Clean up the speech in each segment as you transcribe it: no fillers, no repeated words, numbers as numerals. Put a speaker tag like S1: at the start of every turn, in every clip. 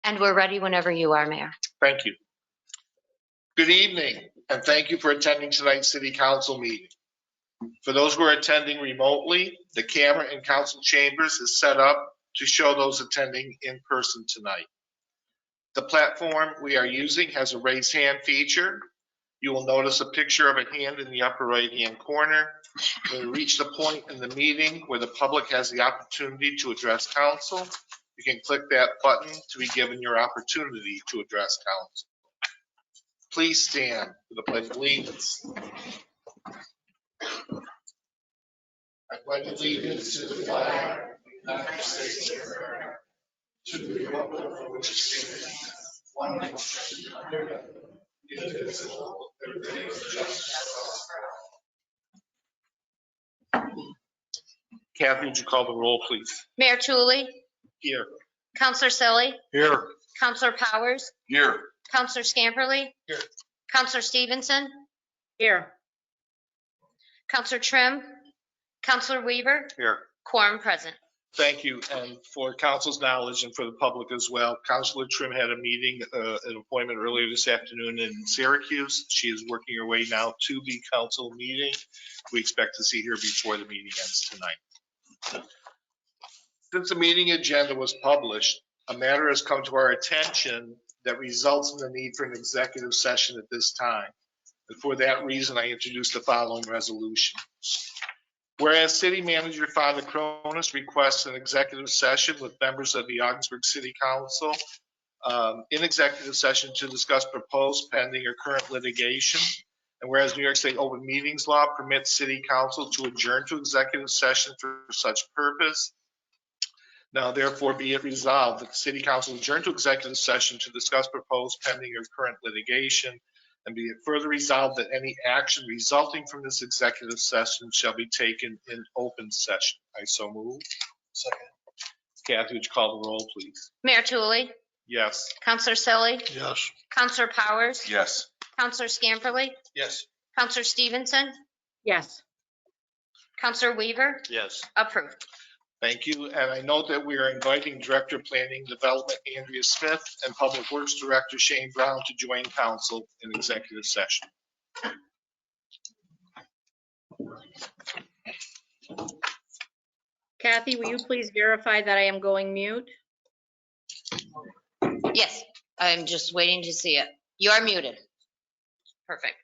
S1: And we're ready whenever you are, Mayor.
S2: Thank you. Good evening, and thank you for attending tonight's City Council meeting. For those who are attending remotely, the camera in council chambers is set up to show those attending in person tonight. The platform we are using has a raise hand feature. You will notice a picture of a hand in the upper right-hand corner. When you reach the point in the meeting where the public has the opportunity to address council, you can click that button to be given your opportunity to address council. Please stand for the Pledge of Allegiance. I pledge allegiance to the flag of the United States of America, to the republic for which it stands, one nation under God, indivisible, with liberty and justice for all. Kathy, would you call the roll, please?
S1: Mayor Tulley,
S2: Here.
S1: Councilor Selly,
S2: Here.
S1: Councilor Powers,
S2: Here.
S1: Councilor Scamperly,
S2: Here.
S1: Councilor Stevenson,
S3: Here.
S1: Councilor Trim, Councilor Weaver,
S2: Here.
S1: quorum present.
S2: Thank you. And for council's knowledge and for the public as well, Councilor Trim had a meeting, an appointment earlier this afternoon in Syracuse. She is working her way now to the council meeting. We expect to see her before the meeting ends tonight. Since the meeting agenda was published, a matter has come to our attention that results in the need for an executive session at this time. And for that reason, I introduced the following resolution. Whereas City Manager Father Cronus requests an executive session with members of the Augsburg City Council in executive session to discuss proposed, pending, or current litigation. And whereas New York State open meetings law permits City Council to adjourn to executive session for such purpose. Now therefore be it resolved that the City Council adjourn to executive session to discuss proposed, pending, or current litigation. And be it further resolved that any action resulting from this executive session shall be taken in open session. I so move. Second. Kathy, would you call the roll, please?
S1: Mayor Tulley,
S2: Yes.
S1: Councilor Selly,
S2: Yes.
S1: Councilor Powers,
S2: Yes.
S1: Councilor Scamperly,
S2: Yes.
S1: Councilor Stevenson,
S3: Yes.
S1: Councilor Weaver,
S2: Yes.
S1: approved.
S2: Thank you. And I note that we are inviting Director of Planning and Development Andrea Smith and Public Works Director Shane Brown to join council in executive session.
S3: Kathy, will you please verify that I am going mute?
S1: Yes, I'm just waiting to see it. You are muted. Perfect.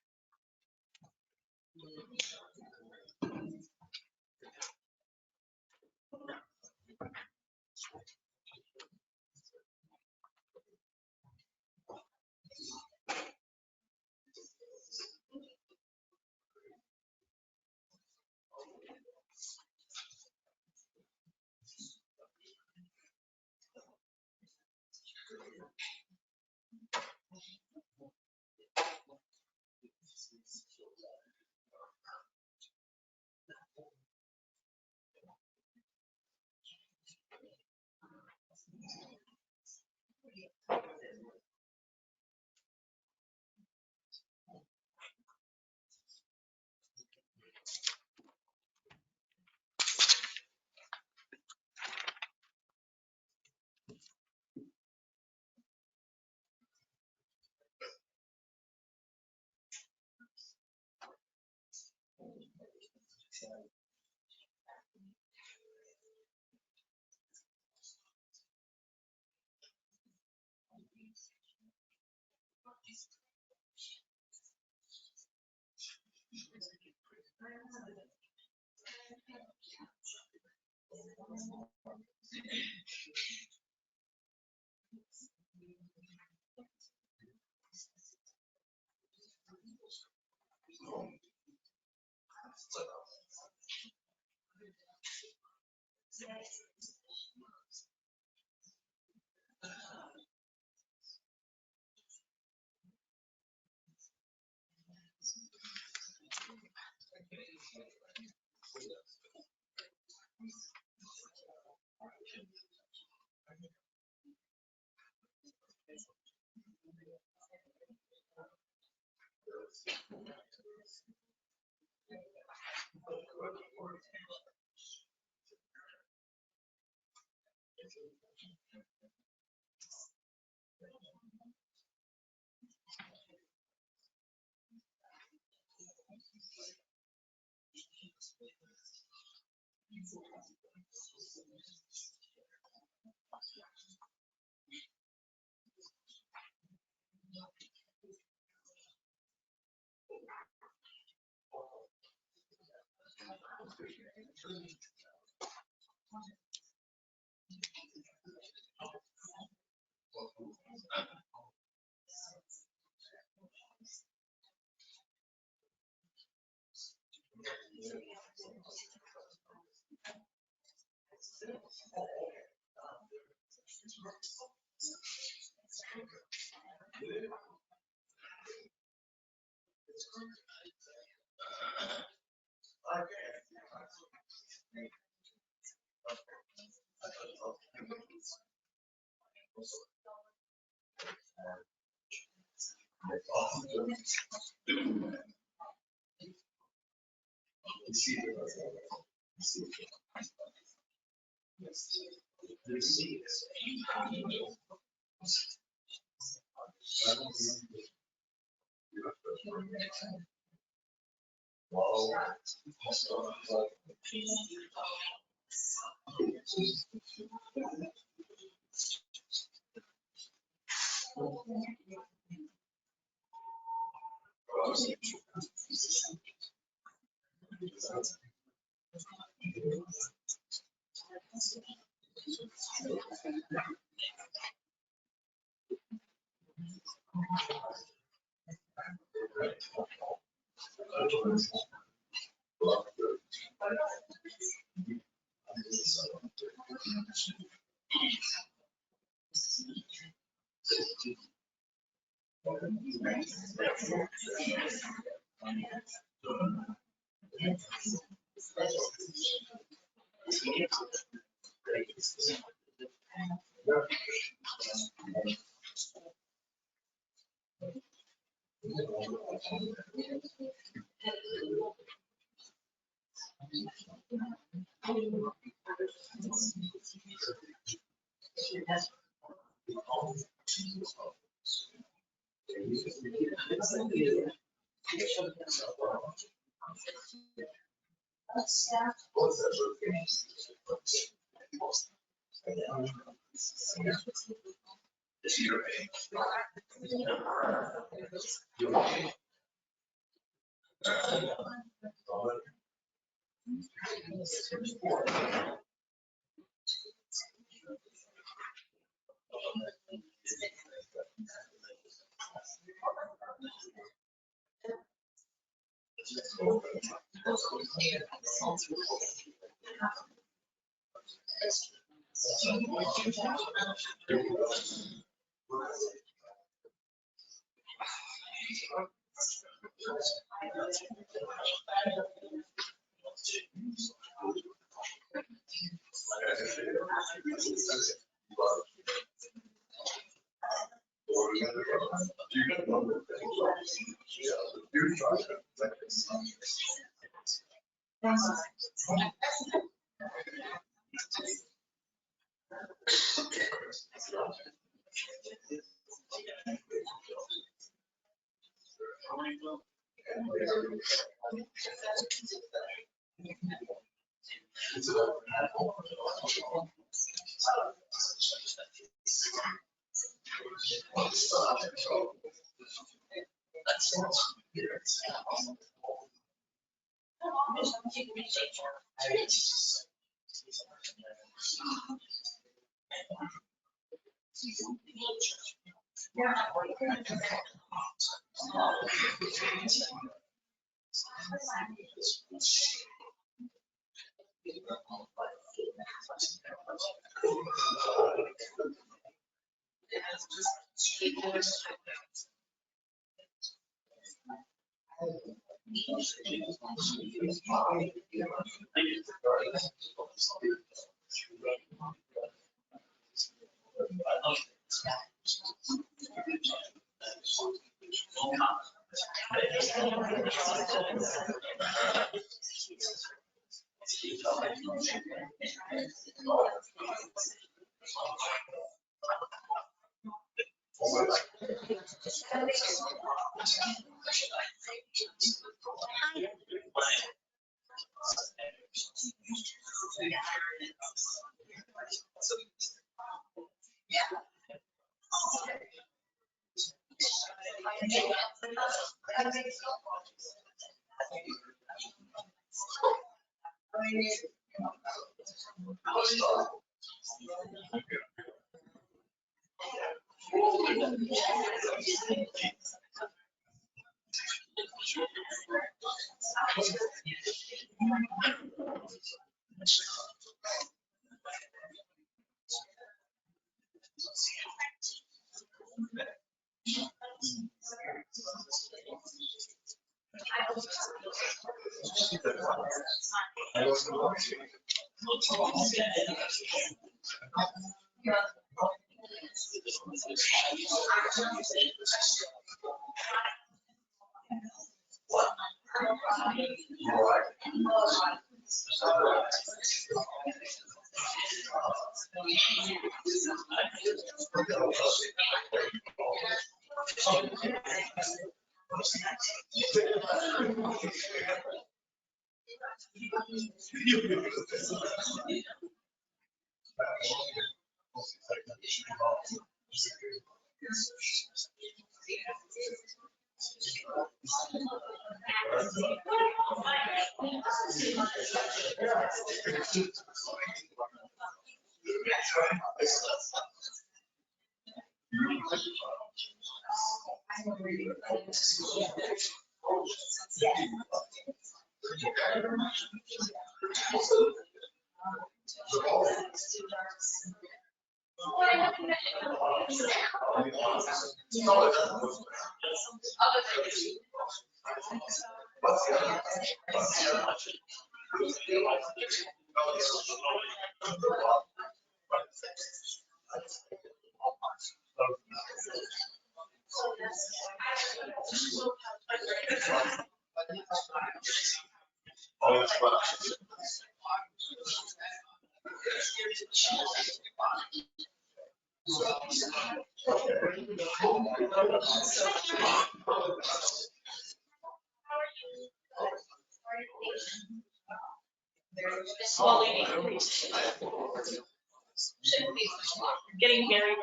S4: Getting married.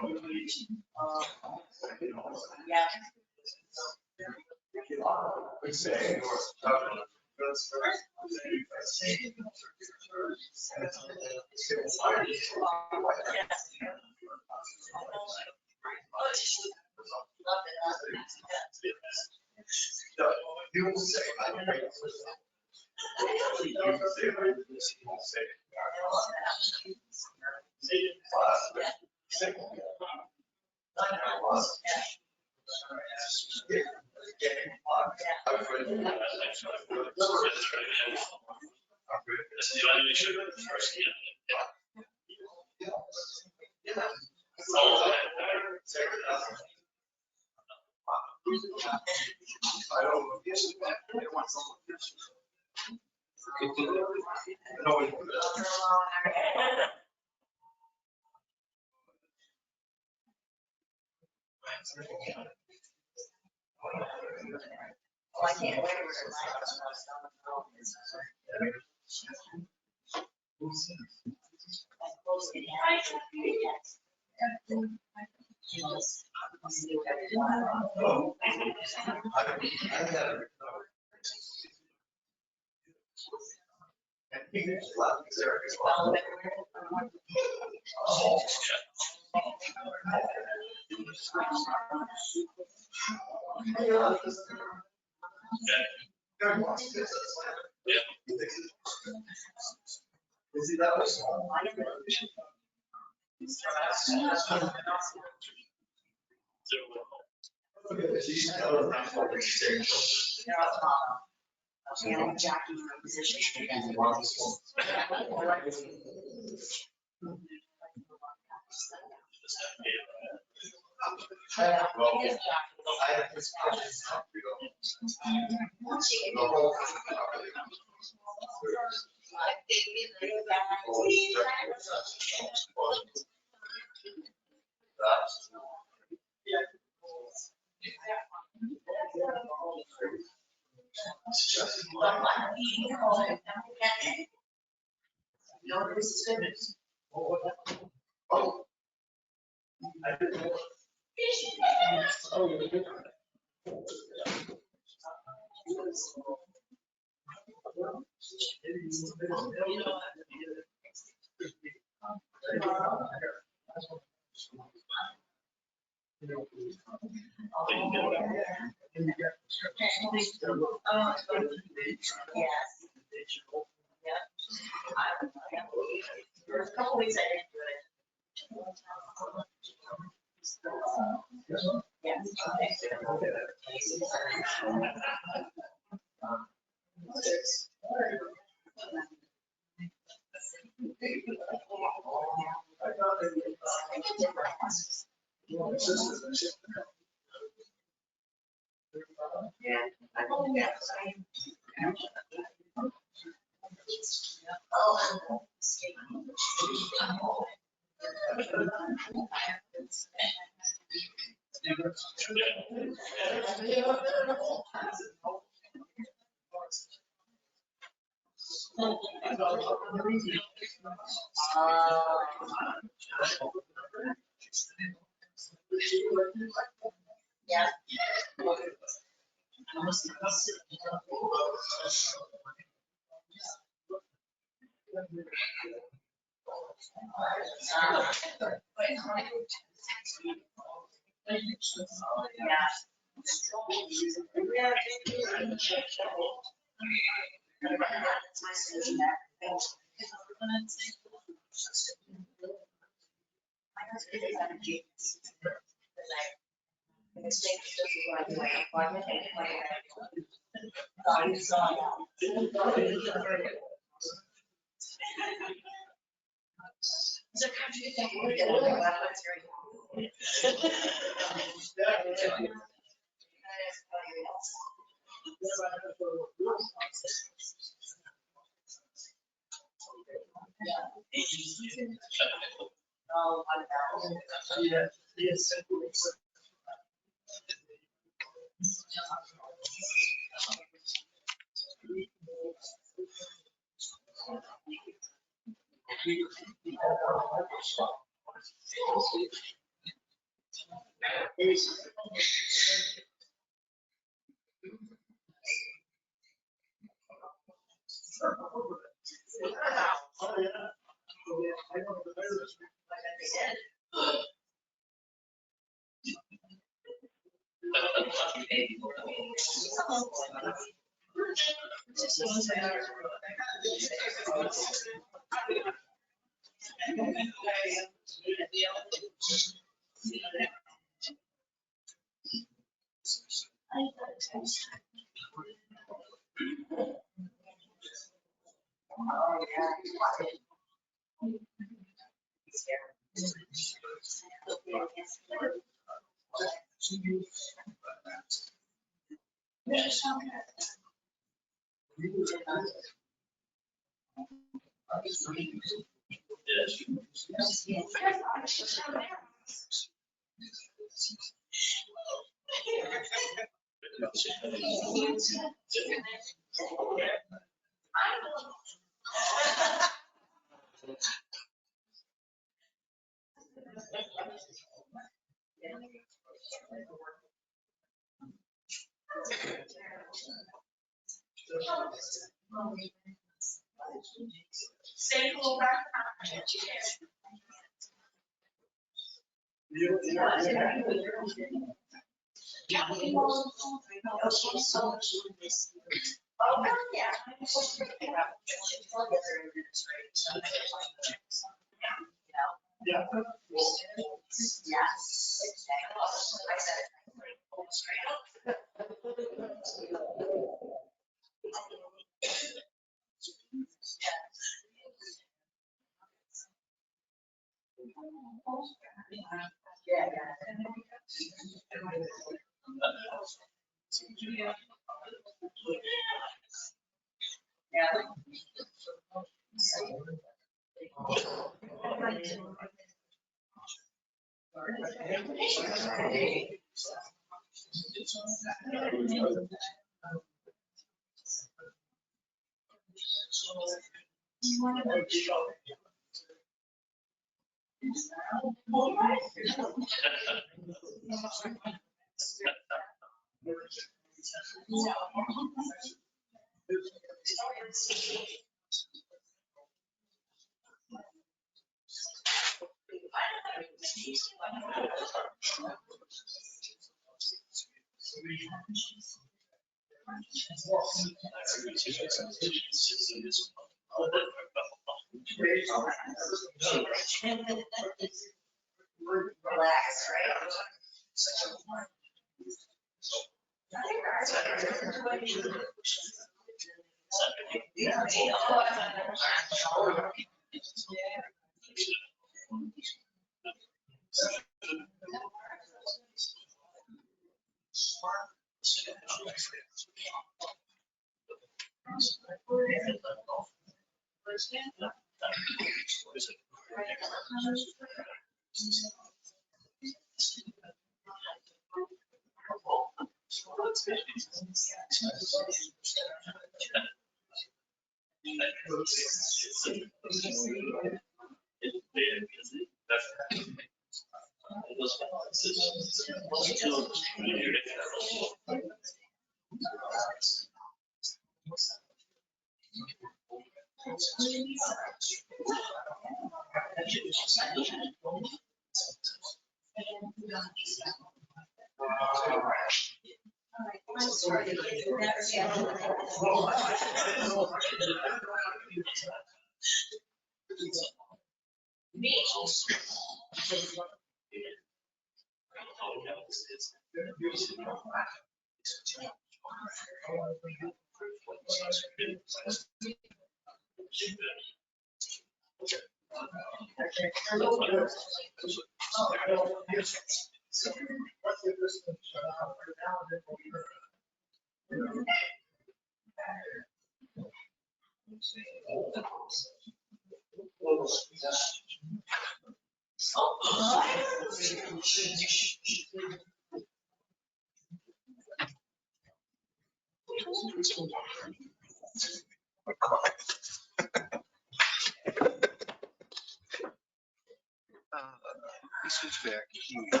S2: This is back here.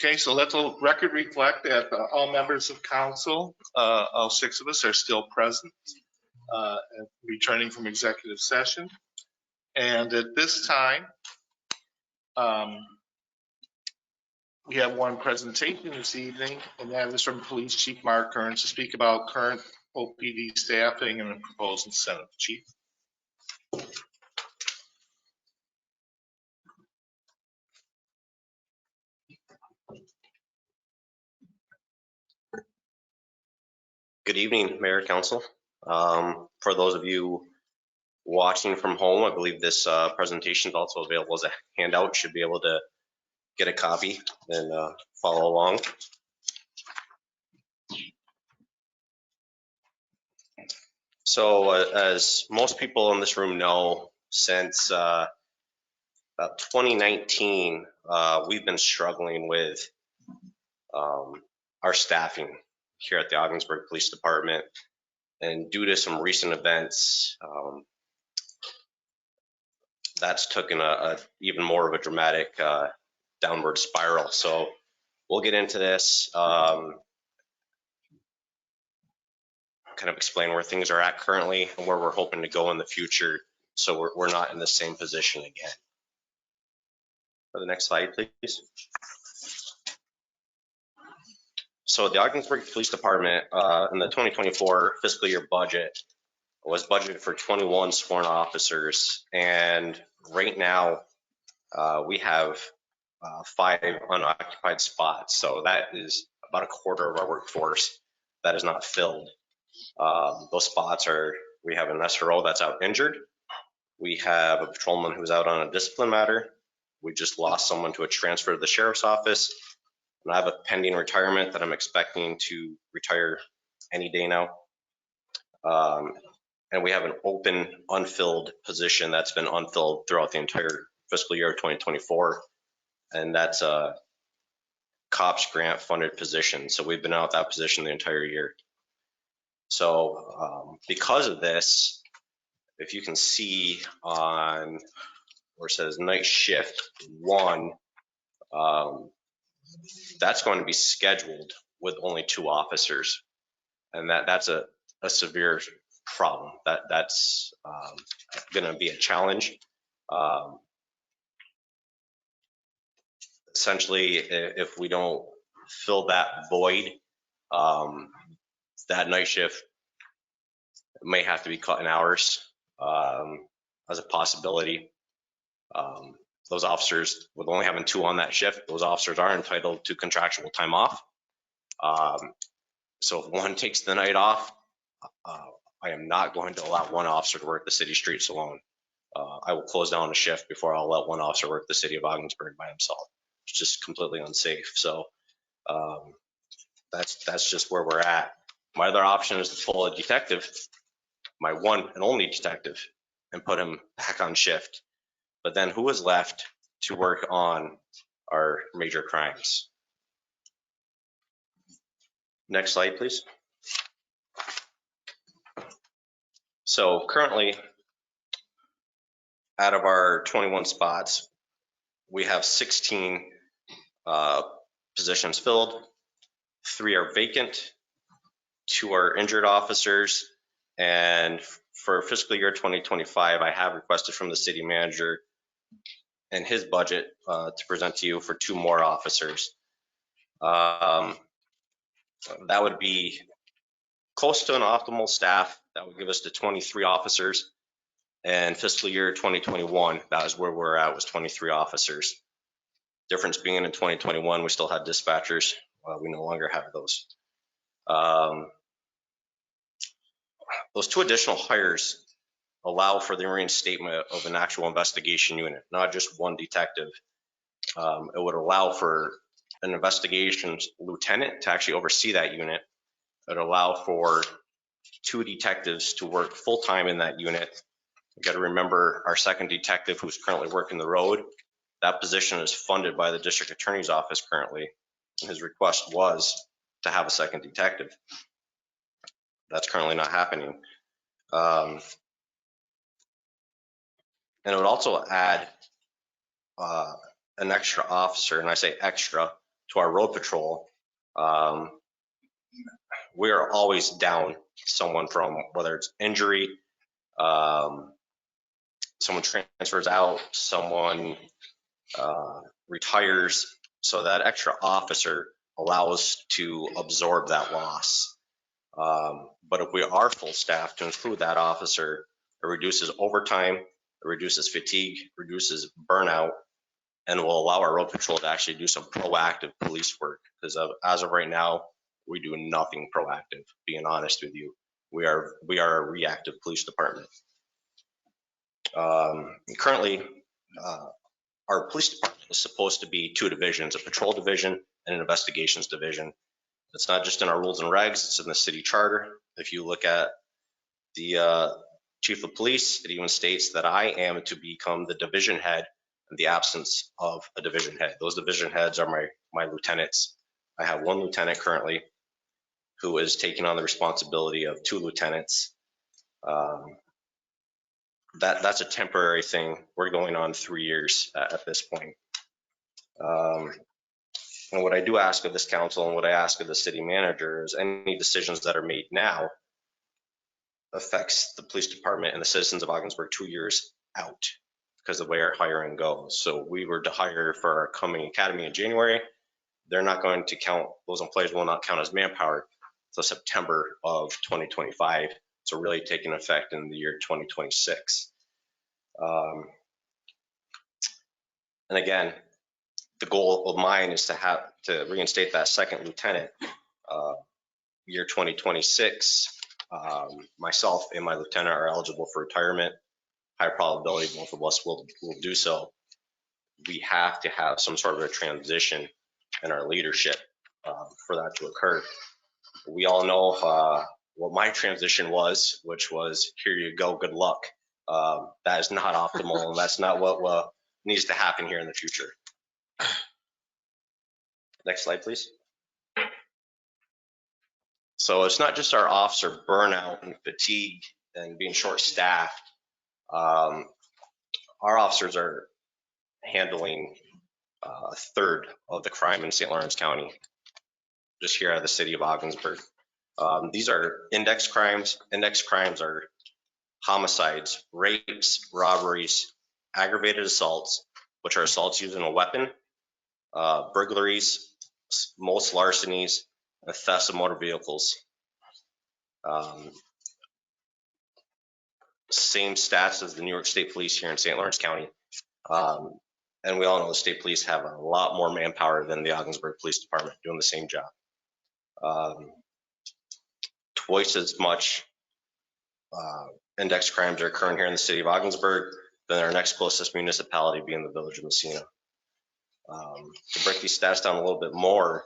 S2: Okay, so let the record reflect that all members of council, all 6 of us are still present, and returning from executive session. And at this time, We have one presentation this evening, and that is from Police Chief Mark Kearns to speak about current OPD staffing and a proposed incentive. Chief?
S4: Good evening, Mayor, Council. For those of you watching from home, I believe this presentation is also available as a handout. Should be able to get a copy and follow along. So as most people in this room know, since about 2019, we've been struggling with our staffing here at the Ogdensburg Police Department. And due to some recent events, that's taken a even more of a dramatic downward spiral. So we'll get into this, kind of explain where things are at currently and where we're hoping to go in the future, so we're not in the same position again. For the next slide, please. So the Ogdensburg Police Department in the 2024 fiscal year budget was budgeted for 21 sworn officers, and right now we have 5 unoccupied spots. So that is about a quarter of our workforce that is not filled. Those spots are, we have an SRO that's out injured. We have a patrolman who's out on a discipline matter. We just lost someone to a transfer to the sheriff's office. And I have a pending retirement that I'm expecting to retire any day now. And we have an open, unfilled position that's been unfilled throughout the entire fiscal year of 2024. And that's a COPS grant funded position. So we've been out that position the entire year. So because of this, if you can see on where it says night shift 1, that's going to be scheduled with only 2 officers. And that's a severe problem. That's going to be a challenge. Essentially, if we don't fill that void, that night shift may have to be cut in hours as a possibility. Those officers, with only having 2 on that shift, those officers are entitled to contractual time off. So if one takes the night off, I am not going to allow one officer to work the city streets alone. I will close down a shift before I'll let one officer work the city of Ogdensburg by himself. It's just completely unsafe. So that's just where we're at. My other option is to pull a detective, my one and only detective, and put him back on shift. But then who is left to work on our major crimes? Next slide, please. So currently, out of our 21 spots, we have 16 positions filled. 3 are vacant, 2 are injured officers, and for fiscal year 2025, I have requested from the city manager and his budget to present to you for 2 more officers. That would be close to an optimal staff. That would give us to 23 officers. And fiscal year 2021, that is where we're at, was 23 officers. Difference being in 2021, we still had dispatchers. We no longer have those. Those 2 additional hires allow for the reinstatement of an actual investigation unit, not just one detective. It would allow for an investigations lieutenant to actually oversee that unit. It would allow for 2 detectives to work full-time in that unit. You got to remember our second detective who's currently working the road, that position is funded by the district attorney's office currently. His request was to have a second detective. That's currently not happening. And it would also add an extra officer, and I say extra, to our road patrol. We are always down someone from, whether it's injury, someone transfers out, someone retires, so that extra officer allows to absorb that loss. But if we are full staff to include that officer, it reduces overtime, it reduces fatigue, reduces burnout, and will allow our road patrol to actually do some proactive police work. Because as of right now, we do nothing proactive, being honest with you. We are a reactive police department. Currently, our police department is supposed to be two divisions, a patrol division and an investigations division. It's not just in our rules and regs, it's in the city charter. If you look at the chief of police, it even states that I am to become the division head in the absence of a division head. Those division heads are my lieutenants. I have one lieutenant currently who is taking on the responsibility of two lieutenants. That's a temporary thing. We're going on 3 years at this point. And what I do ask of this council and what I ask of the city manager is any decisions that are made now affects the police department and the citizens of Ogdensburg 2 years out because of the way our hiring goes. So we were to hire for our coming academy in January. They're not going to count, those employees will not count as manpower until September of 2025. So really taking effect in the year 2026. And again, the goal of mine is to reinstate that second lieutenant year 2026. Myself and my lieutenant are eligible for retirement. High probability both of us will do so. We have to have some sort of a transition in our leadership for that to occur. We all know what my transition was, which was here you go, good luck. That is not optimal, and that's not what needs to happen here in the future. Next slide, please. So it's not just our officer burnout and fatigue and being short-staffed. Our officers are handling a third of the crime in St. Lawrence County, just here out of the city of Ogdensburg. These are index crimes. Index crimes are homicides, rapes, robberies, aggravated assaults, which are assaults using a weapon, burglaries, most larcenies, and thefts of motor vehicles. Same stats as the New York State Police here in St. Lawrence County. And we all know the state police have a lot more manpower than the Ogdensburg Police Department doing the same job. Twice as much index crimes are occurring here in the city of Ogdensburg than our next closest municipality being the village of Messina. To break these stats down a little bit more,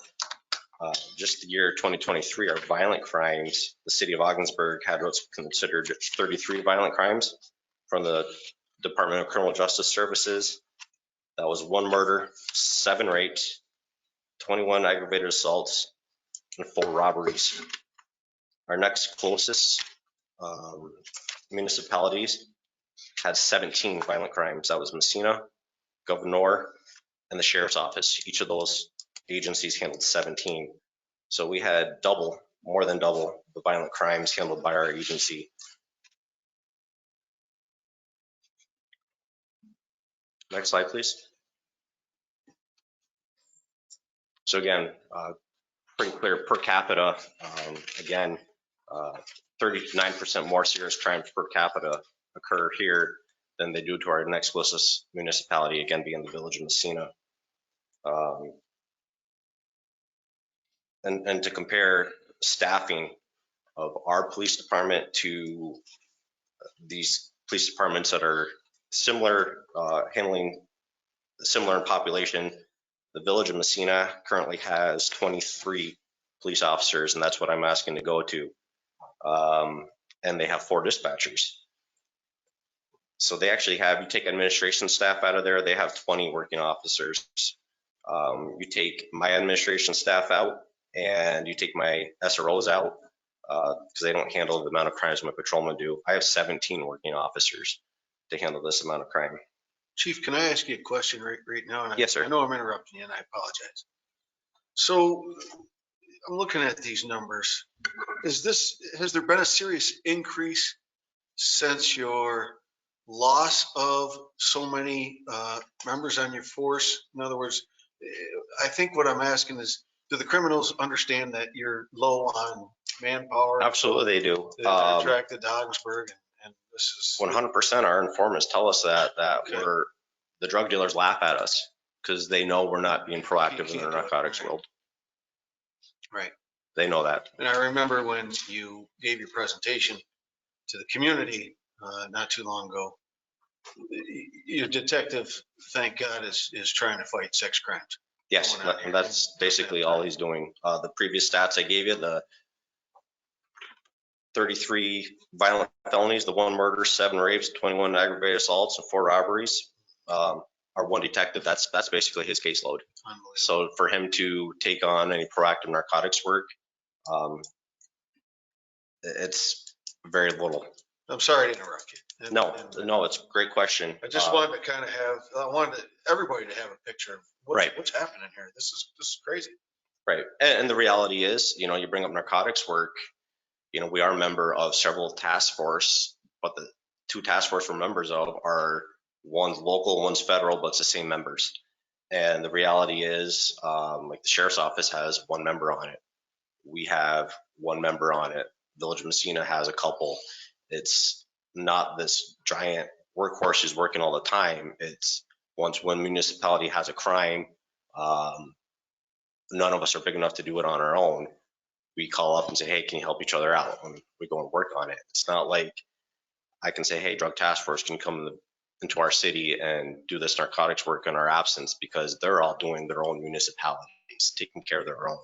S4: just the year 2023, our violent crimes, the city of Ogdensburg had what's considered 33 violent crimes from the Department of Criminal Justice Services. That was 1 murder, 7 rapes, 21 aggravated assaults, and 4 robberies. Our next closest municipalities had 17 violent crimes. That was Messina, Governor, and the Sheriff's Office. Each of those agencies handled 17. So we had more than double the violent crimes handled by our agency. Next slide, please. So again, pretty clear per capita. Again, 39% more serious crimes per capita occur here than they do to our next closest municipality, again being the village of Messina. And to compare staffing of our police department to these police departments that are similar, handling similar in population, the village of Messina currently has 23 police officers, and that's what I'm asking to go to. And they have 4 dispatchers. So they actually have, you take administration staff out of there, they have 20 working officers. You take my administration staff out and you take my SROs out because they don't handle the amount of crimes my patrolmen do. I have 17 working officers to handle this amount of crime.
S5: Chief, can I ask you a question right now?
S4: Yes, sir.
S5: I know I'm interrupting you and I apologize. So I'm looking at these numbers. Has there been a serious increase since your loss of so many members on your force? In other words, I think what I'm asking is, do the criminals understand that you're low on manpower?
S4: Absolutely, they do.
S5: They're attracted to Ogdensburg, and this is
S4: 100% our informants tell us that
S5: Okay.
S4: the drug dealers laugh at us because they know we're not being proactive in the
S5: can't do it,
S4: narcotics
S5: right.
S4: world.
S5: right.
S4: They know that.
S5: And I remember when you gave your presentation to the community not too long ago, your detective, thank God, is trying to fight sex crimes.
S4: Yes,
S5: Going on here.
S4: that's basically all he's doing. The previous stats I gave you, the 33 violent felonies, the 1 murder, 7 rapes, 21 aggravated assaults, and 4 robberies. Our 1 detective, that's basically his caseload.
S5: Unbelievable.
S4: So for him to take on any proactive narcotics work, it's very little.
S5: I'm sorry to interrupt you.
S4: No, it's a great question.
S5: I just wanted to kind of I wanted everybody to have a picture of
S4: Right.
S5: what's happening here. This is crazy.
S4: Right. And the reality is, you bring up narcotics work, we are a member of several task force, but the 2 task force we're members of are one's local, one's federal, but it's the same members. And the reality is, like the sheriff's office has 1 member on it. We have 1 member on it. Village of Messina has a couple. It's not this giant workhorse who's working all the time. It's once one municipality has a crime, none of us are big enough to do it on our own. We call up and say, hey, can you help each other out? And we go and work on it. It's not like I can say, hey, drug task force can come into our city and do this narcotics work in our absence, because they're all doing their own municipalities, taking care of their own.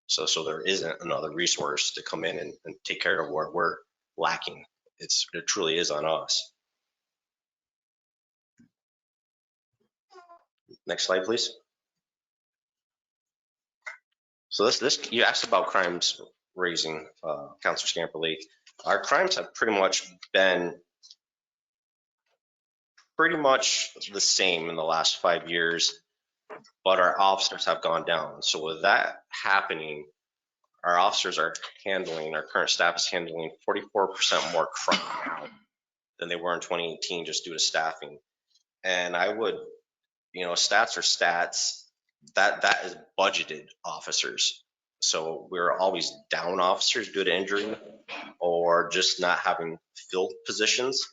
S4: So there isn't another resource to come in and take care of where we're lacking. It truly is on us. Next slide, please. So this you asked about crimes raising, Councilor Scamperly. Our crimes have pretty much been the same in the last 5 years, but our officers have gone down. So with that happening, our officers our current staff is handling 44% more crime now than they were in 2018, just due to staffing. And I would, stats are stats. That is budgeted officers. So we're always down officers due to injury or just not having filled positions.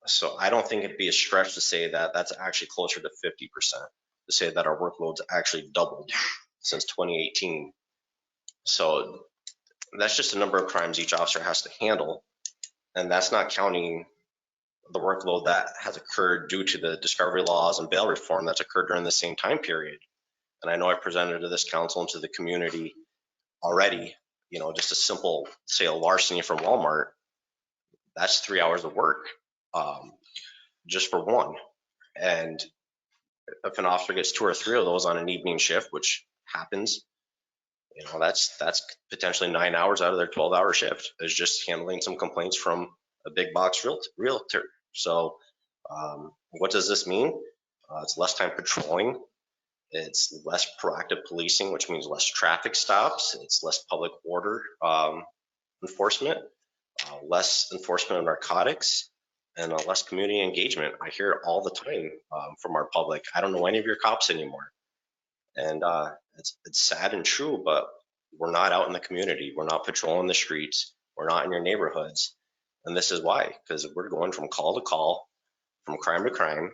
S4: So I don't think it'd be a stretch to say that that's actually closer to 50%, to say that our workload's actually doubled since 2018. So that's just the number of crimes each officer has to handle. And that's not counting the workload that has occurred due to the discovery laws and bail reform that's occurred during the same time period. And I know I presented to this council and to the community already, just a simple, say, a larceny from Walmart, that's 3 hours of work just for one. And if an officer gets 2 or 3 of those on an evening shift, which happens, that's potentially 9 hours out of their 12-hour shift is just handling some complaints from a big box realtor. So what does this mean? It's less time patrolling. It's less proactive policing, which means less traffic stops. It's less public order enforcement, less enforcement of narcotics, and less community engagement. I hear it all the time from our public. I don't know any of your cops anymore. And it's sad and true, but we're not out in the community. We're not patrolling the streets. We're not in your neighborhoods. And this is why, because we're going from call to call, from crime to crime.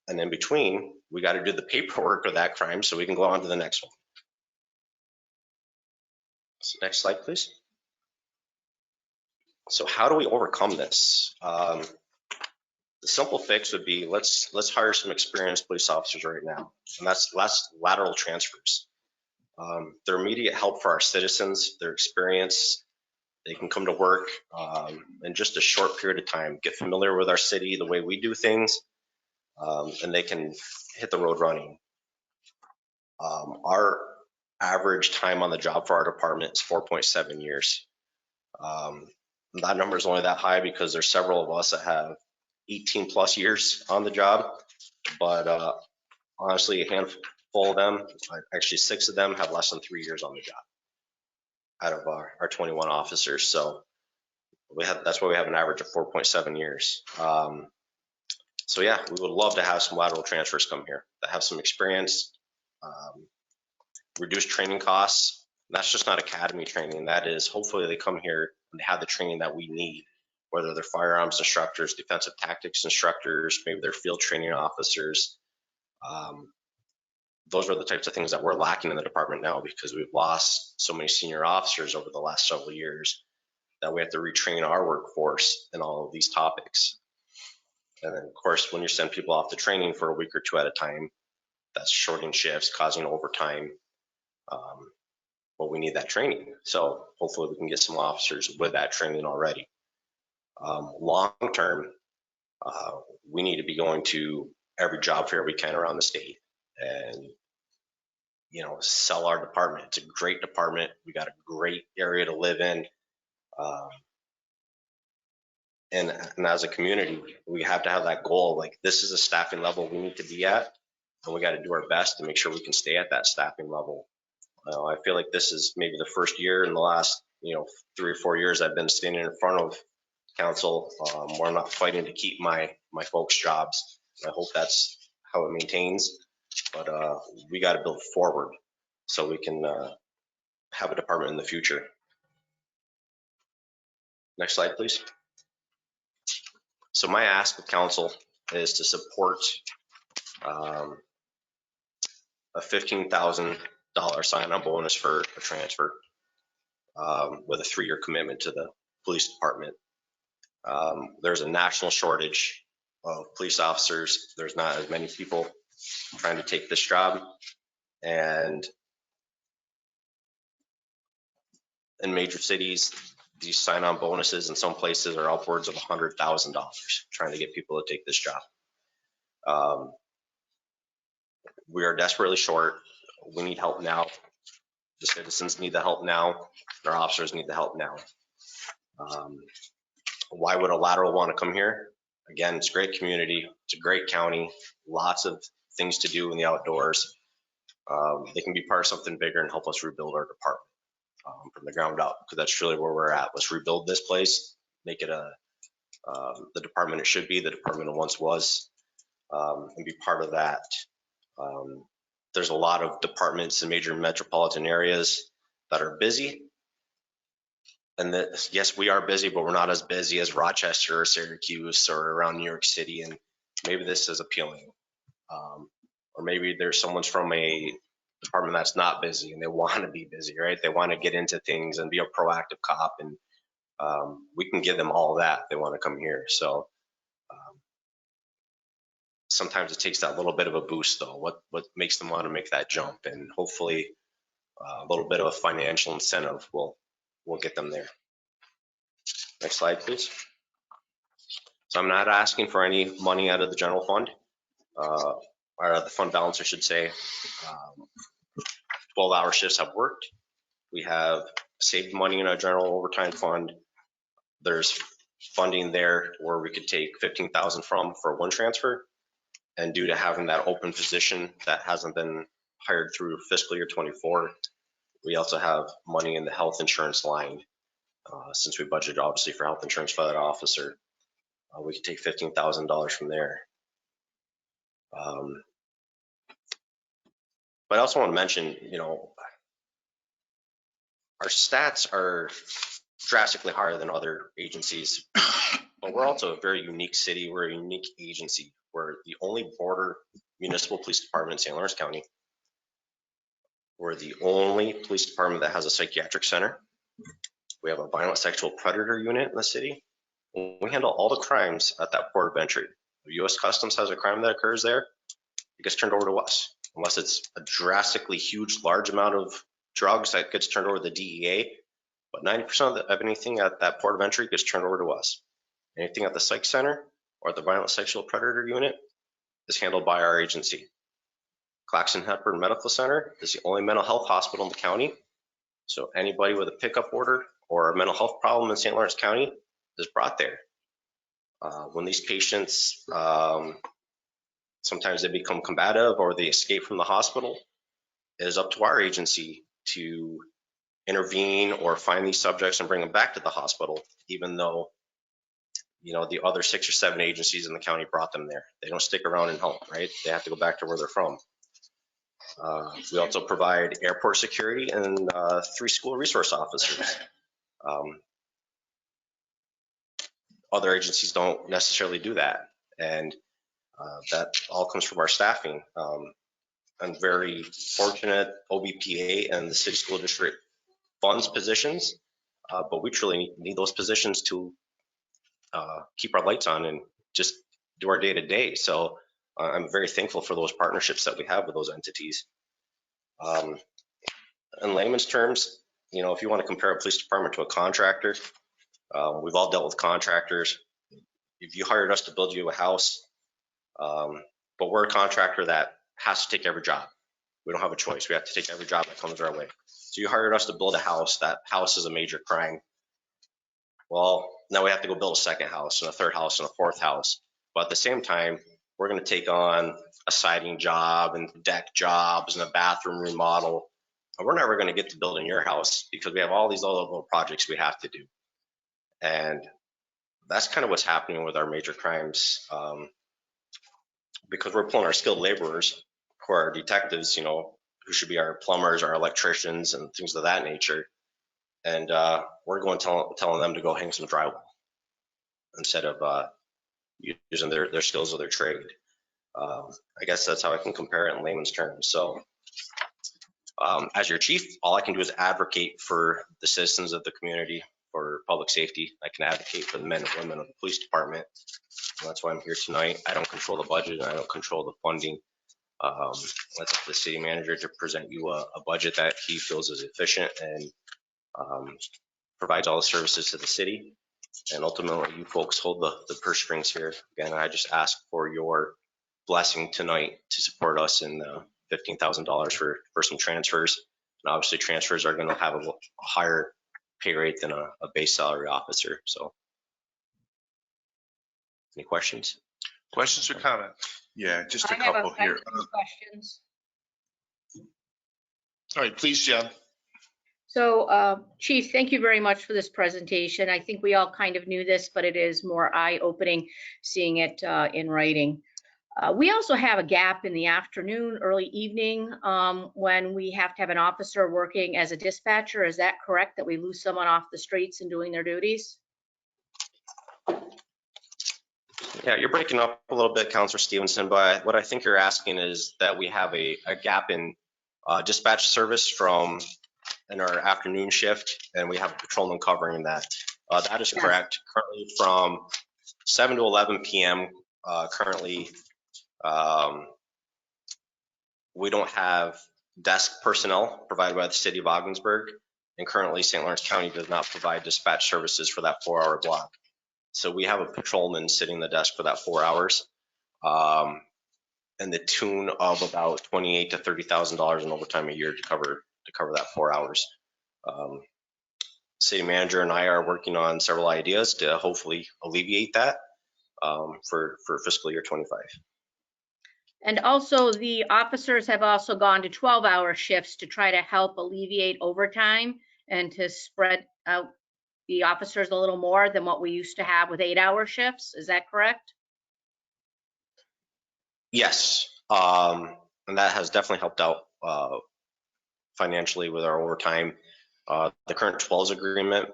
S4: And in between, we got to do the paperwork of that crime so we can go on to the next one. So next slide, please. So how do we overcome this? The simple fix would be let's hire some experienced police officers right now, and that's less lateral transfers. They're immediate help for our citizens. Their experience, they can come to work in just a short period of time, get familiar with our city, the way we do things, and they can hit the road running. Our average time on the job for our department is 4.7 years. That number is only that high because there's several of us that have 18 plus years on the job, but honestly, a handful of them, actually 6 of them, have less than 3 years on the job out of our 21 officers. So That's why we have an average of 4.7 years. So yeah, we would love to have some lateral transfers come here that have some experience, reduce training costs. That's just not academy training. That is, hopefully they come here and have the training that we need, whether they're firearms instructors, defensive tactics instructors, maybe they're field training officers. Those are the types of things that we're lacking in the department now because we've lost so many senior officers over the last several years that we have to retrain our workforce in all of these topics. And then, of course, when you send people off to training for a week or two at a time, that's shorting shifts, causing overtime. But we need that training. So hopefully we can get some officers with that training already. Long term, we need to be going to every job fair we can around the state and, sell our department. It's a great department. We got a great area to live in. And as a community, we have to have that goal. Like, this is a staffing level we need to be at, and we got to do our best to make sure we can stay at that staffing level. I feel like this is maybe the first year in the last, 3 or 4 years I've been standing in front of council where I'm not fighting to keep my folks' jobs. I hope that's how it maintains, but we got to build forward so we can have a department in the future. Next slide, please. So my ask of council is to support a $15,000 sign-on bonus for a transfer with a 3-year commitment to the police department. There's a national shortage of police officers. There's not as many people trying to take this job. And in major cities, these sign-on bonuses in some places are upwards of $100,000 trying to get people to take this job. We are desperately short. We need help now. The citizens need the help now. Our officers need the help now. Why would a lateral want to come here? Again, it's a great community. It's a great county. Lots of things to do in the outdoors. They can be part of something bigger and help us rebuild our department from the ground up, because that's truly where we're at. Let's rebuild this place, make it the department it should be, the department it once was, and be part of that. There's a lot of departments in major metropolitan areas that are busy. And that, yes, we are busy, but we're not as busy as Rochester or Syracuse or around New York City. And maybe this is appealing. Or maybe there's someone from a department that's not busy and they want to be busy, right? They want to get into things and be a proactive cop. And we can give them all that if they want to come here. So sometimes it takes that little bit of a boost, though. What makes them want to make that jump? And hopefully a little bit of a financial incentive will get them there. Next slide, please. So I'm not asking for any money out of the general fund, or the fund balance, I should say. 12-hour shifts have worked. We have saved money in our general overtime fund. There's funding there where we could take $15,000 from for one transfer. And due to having that open position that hasn't been hired through fiscal year 24, we also have money in the health insurance line. Since we budgeted obviously for health insurance for that officer, we could take $15,000 from there. But I also want to mention, our stats are drastically higher than other agencies, but we're also a very unique city. We're a unique agency. We're the only border municipal police department in St. Lawrence County. We're the only police department that has a psychiatric center. We have a violent sexual predator unit in the city. We handle all the crimes at that port of entry. If U.S. Customs has a crime that occurs there, it gets turned over to us. Unless it's a drastically huge, large amount of drugs that gets turned over to the DEA. But 90% of anything at that port of entry gets turned over to us. Anything at the psych center or the violent sexual predator unit is handled by our agency. Claxon Hepburn Medical Center is the only mental health hospital in the county. So anybody with a pickup order or a mental health problem in St. Lawrence County is brought there. When these patients, sometimes they become combative or they escape from the hospital, it is up to our agency to intervene or find these subjects and bring them back to the hospital, even though, the other 6 or 7 agencies in the county brought them there. They don't stick around and help, right? They have to go back to where they're from. We also provide airport security and 3 school resource officers. Other agencies don't necessarily do that. And that all comes from our staffing. I'm very fortunate OBPA and the city school district funds positions, but we truly need those positions to keep our lights on and just do our day-to-day. So I'm very thankful for those partnerships that we have with those entities. In layman's terms, if you want to compare a police department to a contractor, we've all dealt with contractors. If you hired us to build you a house, but we're a contractor that has to take every job. We don't have a choice. We have to take every job that comes our way. So you hired us to build a house. That house is a major crime. Well, now we have to go build a second house and a third house and a fourth house. But at the same time, we're going to take on a siding job and deck jobs and a bathroom remodel. And we're never going to get to building your house because we have all these other little projects we have to do. And that's kind of what's happening with our major crimes. Because we're pulling our skilled laborers, who are our detectives, who should be our plumbers, our electricians, and things of that nature. And we're going telling them to go hang some drywall instead of using their skills or their trade. I guess that's how I can compare it in layman's terms. So as your chief, all I can do is advocate for the citizens of the community, for public safety. I can advocate for the men and women of the police department. And that's why I'm here tonight. I don't control the budget and I don't control the funding. That's up to the city manager to present you a budget that he feels is efficient and provides all the services to the city. And ultimately, you folks hold the purse strings here. Again, I just ask for your blessing tonight to support us in $15,000 for some transfers. And obviously, transfers are going to have a higher pay rate than a base salary officer. So, any questions?
S2: Questions or comments?
S6: Yeah, just a
S3: I have
S6: couple
S3: I have
S6: here.
S3: two questions.
S2: All right, please, Jen.
S3: So, Chief, thank you very much for this presentation. I think we all kind of knew this, but it is more eye-opening seeing it in writing. We also have a gap in the afternoon, early evening, when we have to have an officer working as a dispatcher. Is that correct, that we lose someone off the streets and doing their duties?
S4: Yeah, you're breaking up a little bit, Councilor Stevenson, but what I think you're asking is that we have a gap in dispatch service in our afternoon shift, and we have a patrolman covering that. That is correct. Currently from 7 to 11 p.m. Currently, we don't have desk personnel provided by the city of Ogdensburg, and currently St. Lawrence County does not provide dispatch services for that 4-hour block. So we have a patrolman sitting the desk for that 4 hours, and the tune of about $28,000 to $30,000 in overtime a year to cover that 4 hours. City manager and I are working on several ideas to hopefully alleviate that for fiscal year 25.
S3: And also, the officers have also gone to 12-hour shifts to try to help alleviate overtime and to spread out the officers a little more than what we used to have with 8-hour shifts. Is that correct?
S4: Yes, and that has definitely helped out financially with our overtime. The current 12s agreement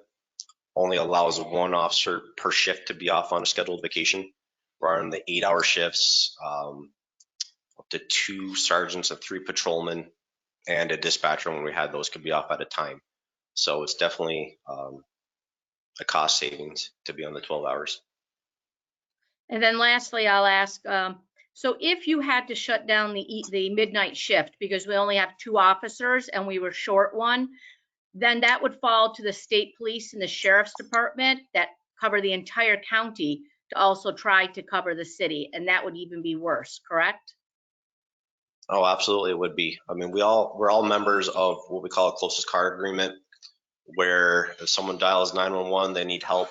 S4: only allows 1 officer per shift to be off on a scheduled vacation, where on the 8-hour shifts, up to 2 sergeants and 3 patrolmen and a dispatcher, when we had those, could be off at a time. So it's definitely a cost savings to be on the 12 hours.
S3: And then lastly, I'll ask, so if you had to shut down the midnight shift because we only have 2 officers and we were short 1, then that would fall to the state police and the sheriff's department that cover the entire county to also try to cover the city, and that would even be worse, correct?
S4: Oh, absolutely, it would be. I mean, we're all members of what we call a closest car agreement, where if someone dials 911, they need help,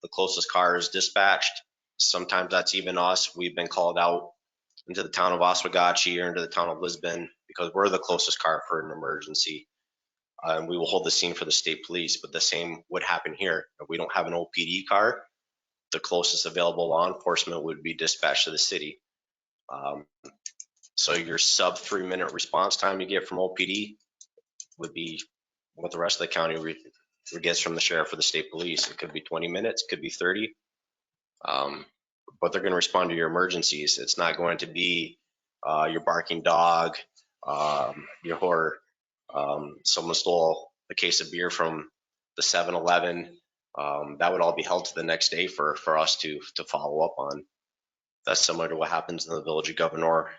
S4: the closest car is dispatched. Sometimes that's even us. We've been called out into the town of Oswegatchie or into the town of Lisbon because we're the closest car for an emergency. We will hold the scene for the state police, but the same would happen here. If we don't have an OPD car, the closest available law enforcement would be dispatched to the city. So your sub 3-minute response time you get from OPD would be what the rest of the county gets from the sheriff or the state police. It could be 20 minutes, could be 30. But they're going to respond to your emergencies. It's not going to be your barking dog, someone stole a case of beer from the 7-Eleven. That would all be held to the next day for us to follow up on. That's similar to what happens in the village of Governor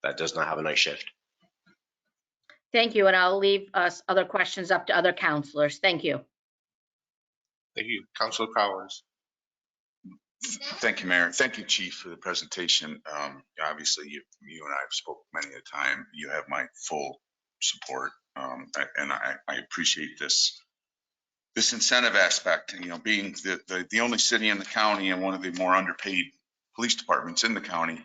S4: that does not have a night shift.
S3: Thank you, and I'll leave us other questions up to other counselors. Thank you.
S2: Thank you. Councilor Powers.
S6: Thank you, Mayor. Thank you, Chief, for the presentation. Obviously, you and I have spoken many a time. You have my full support, and I appreciate this incentive aspect. You know, being the only city in the county and one of the more underpaid police departments in the county.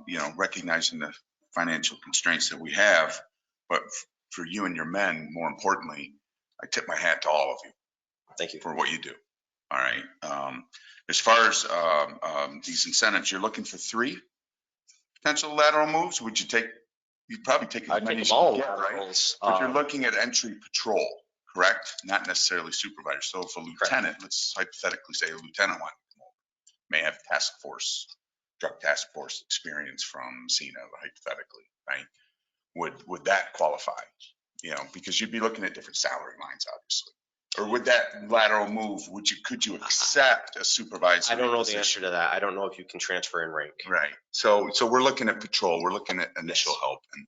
S6: You know, recognizing the financial constraints that we have, but for you and your men, more importantly, I tip my hat to all of you.
S4: Thank you
S6: for what you do. All right. As far as these incentives, you're looking for 3 potential lateral moves. Would you take? You'd probably take as many as you can get, right? But you're looking at entry patrol, correct? Not necessarily supervisor. So if a lieutenant, let's hypothetically say a lieutenant may have drug task force experience from CENA, hypothetically, right? Would that qualify? You know, because you'd be looking at different salary lines, obviously. Or would that lateral move, could you accept a supervisor?
S4: I don't know the answer to that. I don't know if you can transfer in rank.
S6: Right. So we're looking at patrol. We're looking at initial help and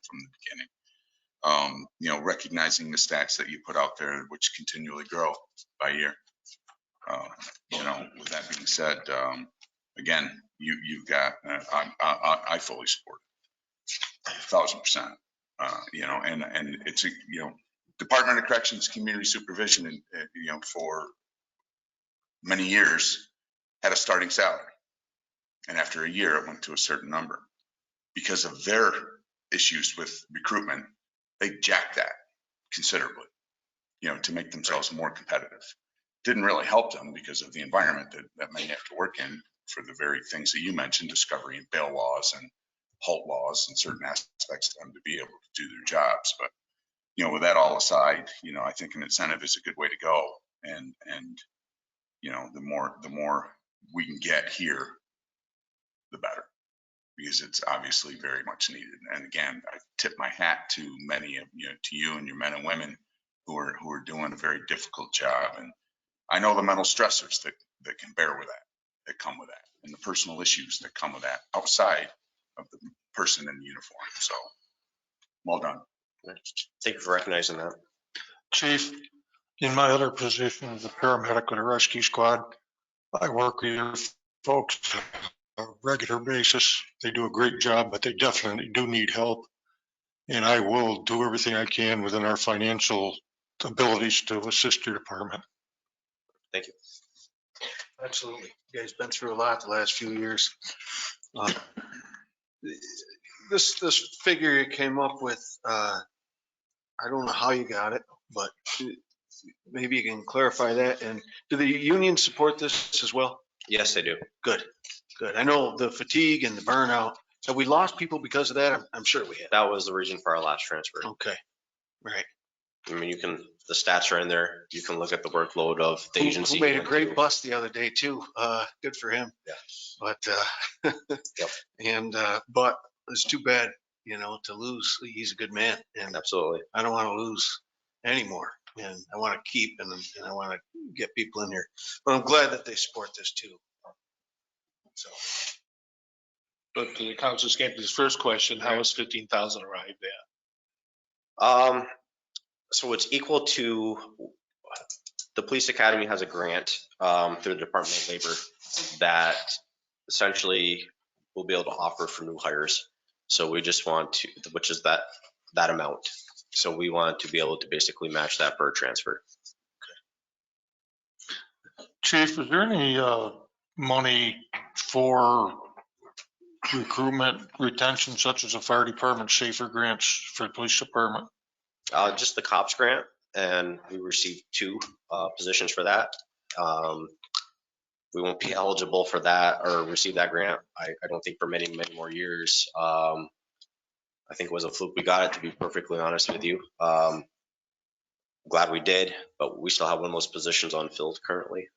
S6: from the beginning. You know, recognizing the stats that you put out there, which continually grow by year. You know, with that being said, again, you've got, I fully support it, 1,000%. You know, and it's you know, Department of Corrections Community Supervision, you know, for many years had a starting salary, and after a year it went to a certain number because of their issues with recruitment. They jacked that considerably, you know, to make themselves more competitive. Didn't really help them because of the environment that they have to work in for the very things that you mentioned, discovery and bail laws and halt laws and certain aspects of them to be able to do their jobs. But you know, with that all aside, you know, I think an incentive is a good way to go. And you know, the more we can get here, the better, because it's obviously very much needed. And again, I tip my hat to many of you, to you and your men and women who are doing a very difficult job. And I know the mental stressors that can bear with that come with that, and the personal issues that come with that outside of the person in the uniform. So well done.
S4: Thank you for recognizing that.
S7: Chief, in my other position as a paramedic with a rescue squad, I work with your folks on a regular basis. They do a great job, but they definitely do need help. And I will do everything I can within our financial abilities to assist your department.
S4: Thank you.
S5: Absolutely. You guys been through a lot the last few years. This figure you came up with, I don't know how you got it, but maybe you can clarify that. And do the union support this as well?
S4: Yes, they do.
S5: Good, good. I know the fatigue and the burnout. Have we lost people because of that? I'm sure we have.
S4: That was the reason for our last transfer.
S5: Okay, right.
S4: I mean, the stats are in there. You can look at the workload of the agency.
S5: Who made a great bust the other day too. Good for him.
S4: Yeah.
S5: But,
S4: Yep.
S5: But it's too bad, you know, to lose. He's a good man, and
S4: Absolutely.
S5: I don't want to lose anymore. And I want to keep, and I want to get people in here. But I'm glad that they support this too. So.
S2: But to the council's Scampy's first question, how is 15,000 arrived at?
S4: So it's equal to, the police academy has a grant through the Department of Labor that essentially we'll be able to offer for new hires. So we just want to, which is that amount. So we want to be able to basically match that per transfer.
S7: Chief, is there any money for recruitment retention, such as a fire department safer grants for the police department?
S4: Just the COPS grant, and we received 2 positions for that. We won't be eligible for that or receive that grant, I don't think, for many, many more years. I think it was a fluke we got it, to be perfectly honest with you. Glad we did, but we still have one of those positions unfilled currently.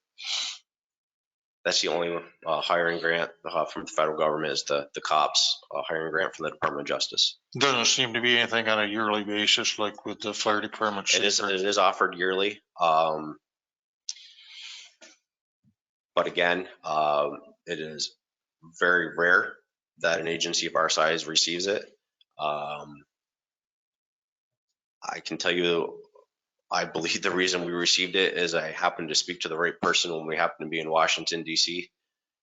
S4: That's the only hiring grant from the federal government, is the COPS hiring grant from the Department of Justice.
S7: Doesn't seem to be anything on a yearly basis like with the fire department.
S4: It is offered yearly. But again, it is very rare that an agency of our size receives it. I can tell you, I believe the reason we received it is I happened to speak to the right person when we happened to be in Washington, D.C.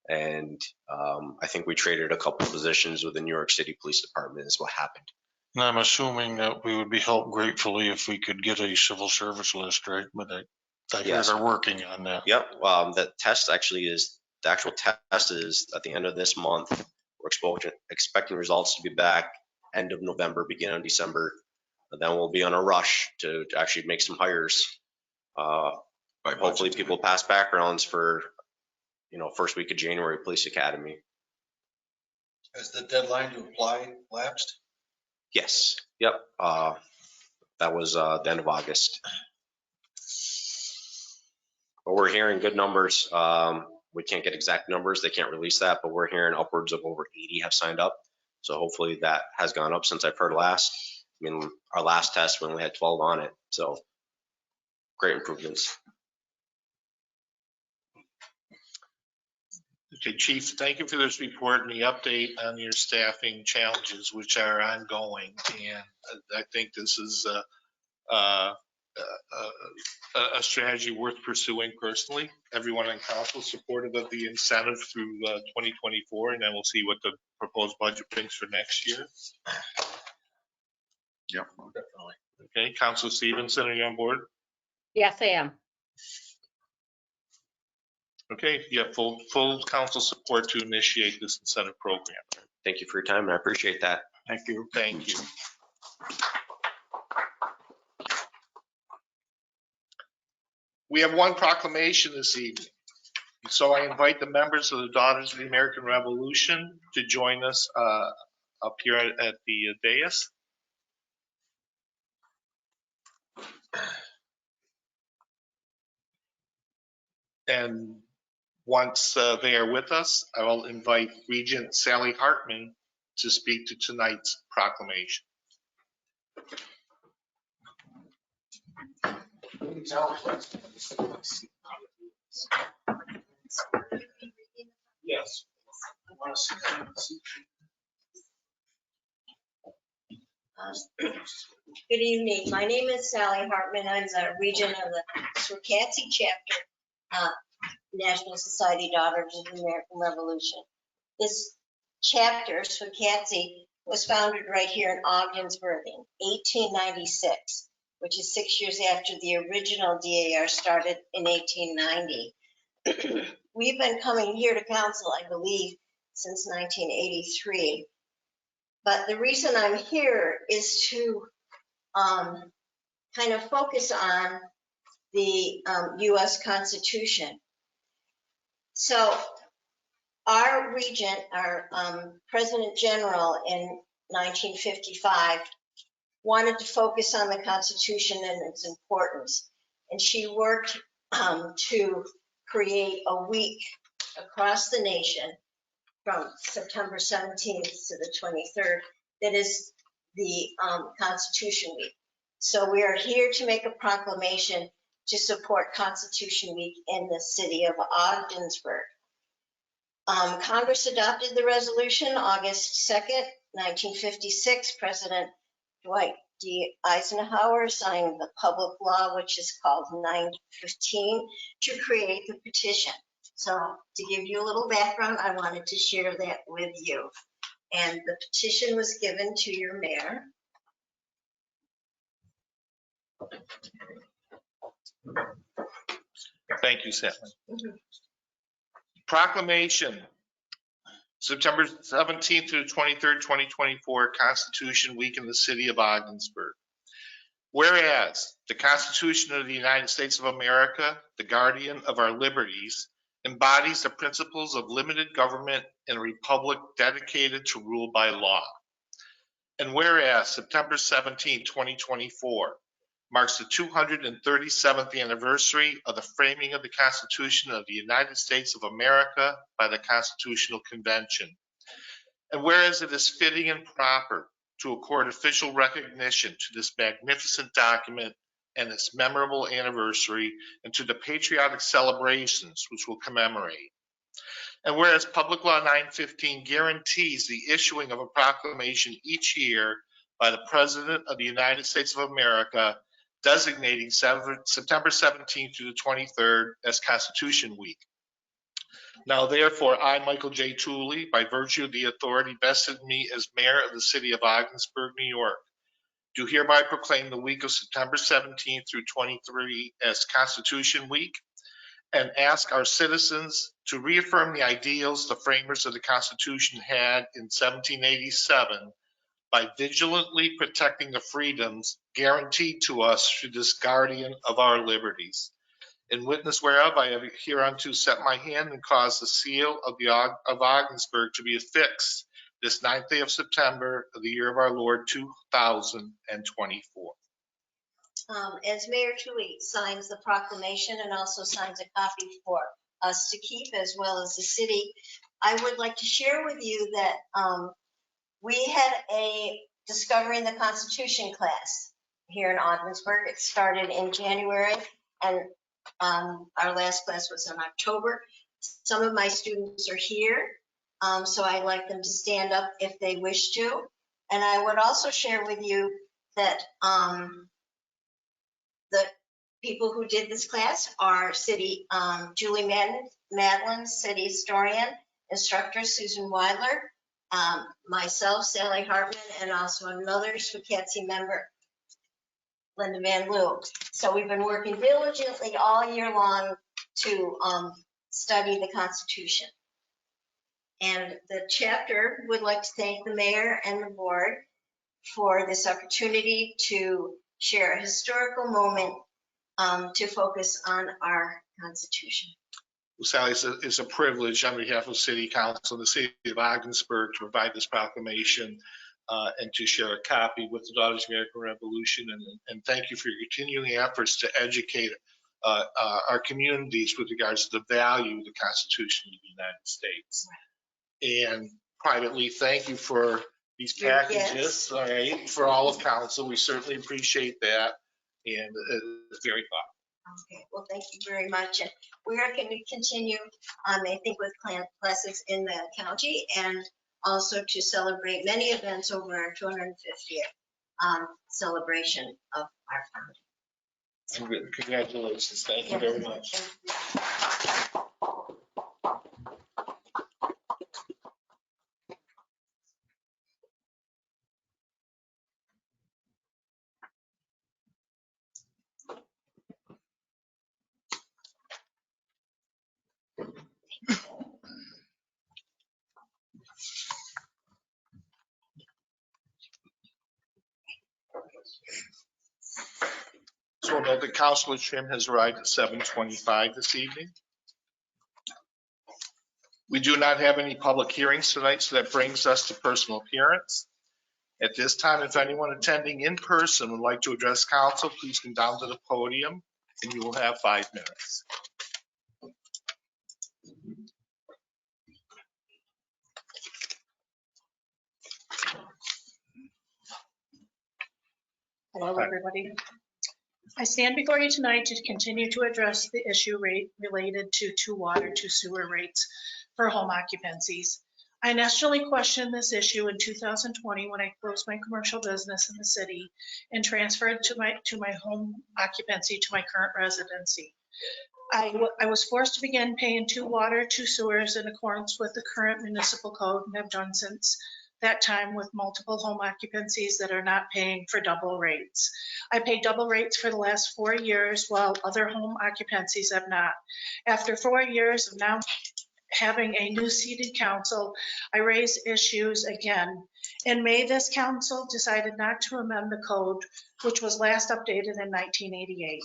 S4: And I think we traded a couple of positions with the New York City Police Department is what happened.
S7: And I'm assuming that we would be helped gratefully if we could get a civil service list, right? But I hear
S4: Yes.
S7: they're working on that.
S4: Yep. The actual test is at the end of this month. We're expecting results to be back end of November, beginning of December. And then we'll be on a rush to actually make some hires. Hopefully people pass backgrounds for, first week of January, Police Academy.
S5: Has the deadline to apply lapsed?
S4: Yes. Yep. That was the end of August. But we're hearing good numbers. We can't get exact numbers. They can't release that, but we're hearing upwards of over 80 have signed up. So hopefully that has gone up since I've heard last. I mean, our last test, we only had 12 on it. So great improvements.
S2: Okay, Chief, thank you for this report and the update on your staffing challenges, which are ongoing. And I think this is a strategy worth pursuing personally. Everyone on council is supportive of the incentive through 2024, and then we'll see what the proposed budget brings for next year.
S6: Yeah,
S5: Definitely.
S2: Okay, Councilor Stevenson, are you on board?
S3: Yes, I am.
S2: Okay, you have full council support to initiate this incentive program.
S4: Thank you for your time, and I appreciate that.
S2: Thank you. Thank you. We have one proclamation this evening. So I invite the members of the Daughters of the American Revolution to join us up here at the dais. And once they are with us, I will invite Regent Sally Hartman to speak to tonight's proclamation. Yes.
S8: Good evening. My name is Sally Hartman. I'm the regent of the Swakatzie chapter, National Society Daughters of the American Revolution. This chapter, Swakatzie, was founded right here in Ogdensburg in 1896, which is 6 years after the original DAR started in 1890. We've been coming here to council, I believe, since 1983. But the reason I'm here is to kind of focus on the U.S. Constitution. So our regent, our President General in 1955, wanted to focus on the Constitution and its importance. And she worked to create a week across the nation from September 17th to the 23rd that is the Constitution Week. So we are here to make a proclamation to support Constitution Week in the city of Ogdensburg. Congress adopted the resolution August 2nd, 1956. President Dwight D. Eisenhower signed the public law, which is called 915, to create the petition. So to give you a little background, I wanted to share that with you. And the petition was given to your mayor.
S2: Thank you, Sally. Proclamation, September 17th through 23rd, 2024, Constitution Week in the city of Ogdensburg. Whereas the Constitution of the United States of America, the guardian of our liberties, embodies the principles of limited government and a republic dedicated to rule by law. And whereas September 17, 2024 marks the 237th anniversary of the framing of the Constitution of the United States of America by the Constitutional Convention. And whereas it is fitting and proper to accord official recognition to this magnificent document and its memorable anniversary, and to the patriotic celebrations which will commemorate. And whereas Public Law 915 guarantees the issuing of a proclamation each year by the President of the United States of America, designating September 17th through the 23rd as Constitution Week. Now therefore, I, Michael J. Tooley, by virtue of the authority vested in me as mayor of the city of Ogdensburg, New York, do hereby proclaim the week of September 17th through 23 as Constitution Week, and ask our citizens to reaffirm the ideals the framers of the Constitution had in 1787 by vigilantly protecting the freedoms guaranteed to us through this guardian of our liberties. In witness whereof, I have hereunto set my hand and caused the seal of Ogdensburg to be affixed this 9th day of September of the year of our Lord 2024.
S8: As Mayor Tooley signs the proclamation and also signs a copy for us to keep as well as the city, I would like to share with you that we had a Discovering the Constitution class here in Ogdensburg. It started in January and our last class was in October. Some of my students are here, so I'd like them to stand up if they wish to. And I would also share with you that the people who did this class are Julie Madeline, city historian, instructor Susan Weidler, myself, Sally Hartman, and also another SWCATSI member, Linda Van Loo. So we've been working diligently all year long to study the Constitution. And the chapter would like to thank the mayor and the board for this opportunity to share a historical moment to focus on our Constitution.
S2: Well, Sally, it's a privilege on behalf of City Council and the city of Ogdensburg to provide this proclamation and to share a copy with the Daughters of the American Revolution. And thank you for your continuing efforts to educate our communities with regards to the value of the Constitution of the United States. And privately, thank you for these packages, all right, for all of council. We certainly appreciate that, and it's very thoughtful.
S8: Okay, well, thank you very much. And we are going to continue, I think, with classes in the county and also to celebrate many events over our 250th celebration of our founding.
S2: Congratulations. Thank you very much. So note that Councilor Trim has arrived at 7:25 this evening. We do not have any public hearings tonight, so that brings us to personal appearance. At this time, if anyone attending in person would like to address council, please come down to the podium and you will have 5 minutes.
S9: Hello, everybody. I stand before you tonight to continue to address the issue related to water to sewer rates for home occupancies. I initially questioned this issue in 2020 when I closed my commercial business in the city and transferred to my home occupancy to my current residency. I was forced to begin paying 2 water, 2 sewers in accordance with the current municipal code, and have done since that time with multiple home occupancies that are not paying for double rates. I paid double rates for the last 4 years while other home occupancies have not. After 4 years of now having a new seated council, I raised issues again In May, this council decided not to amend the code, which was last updated in 1988.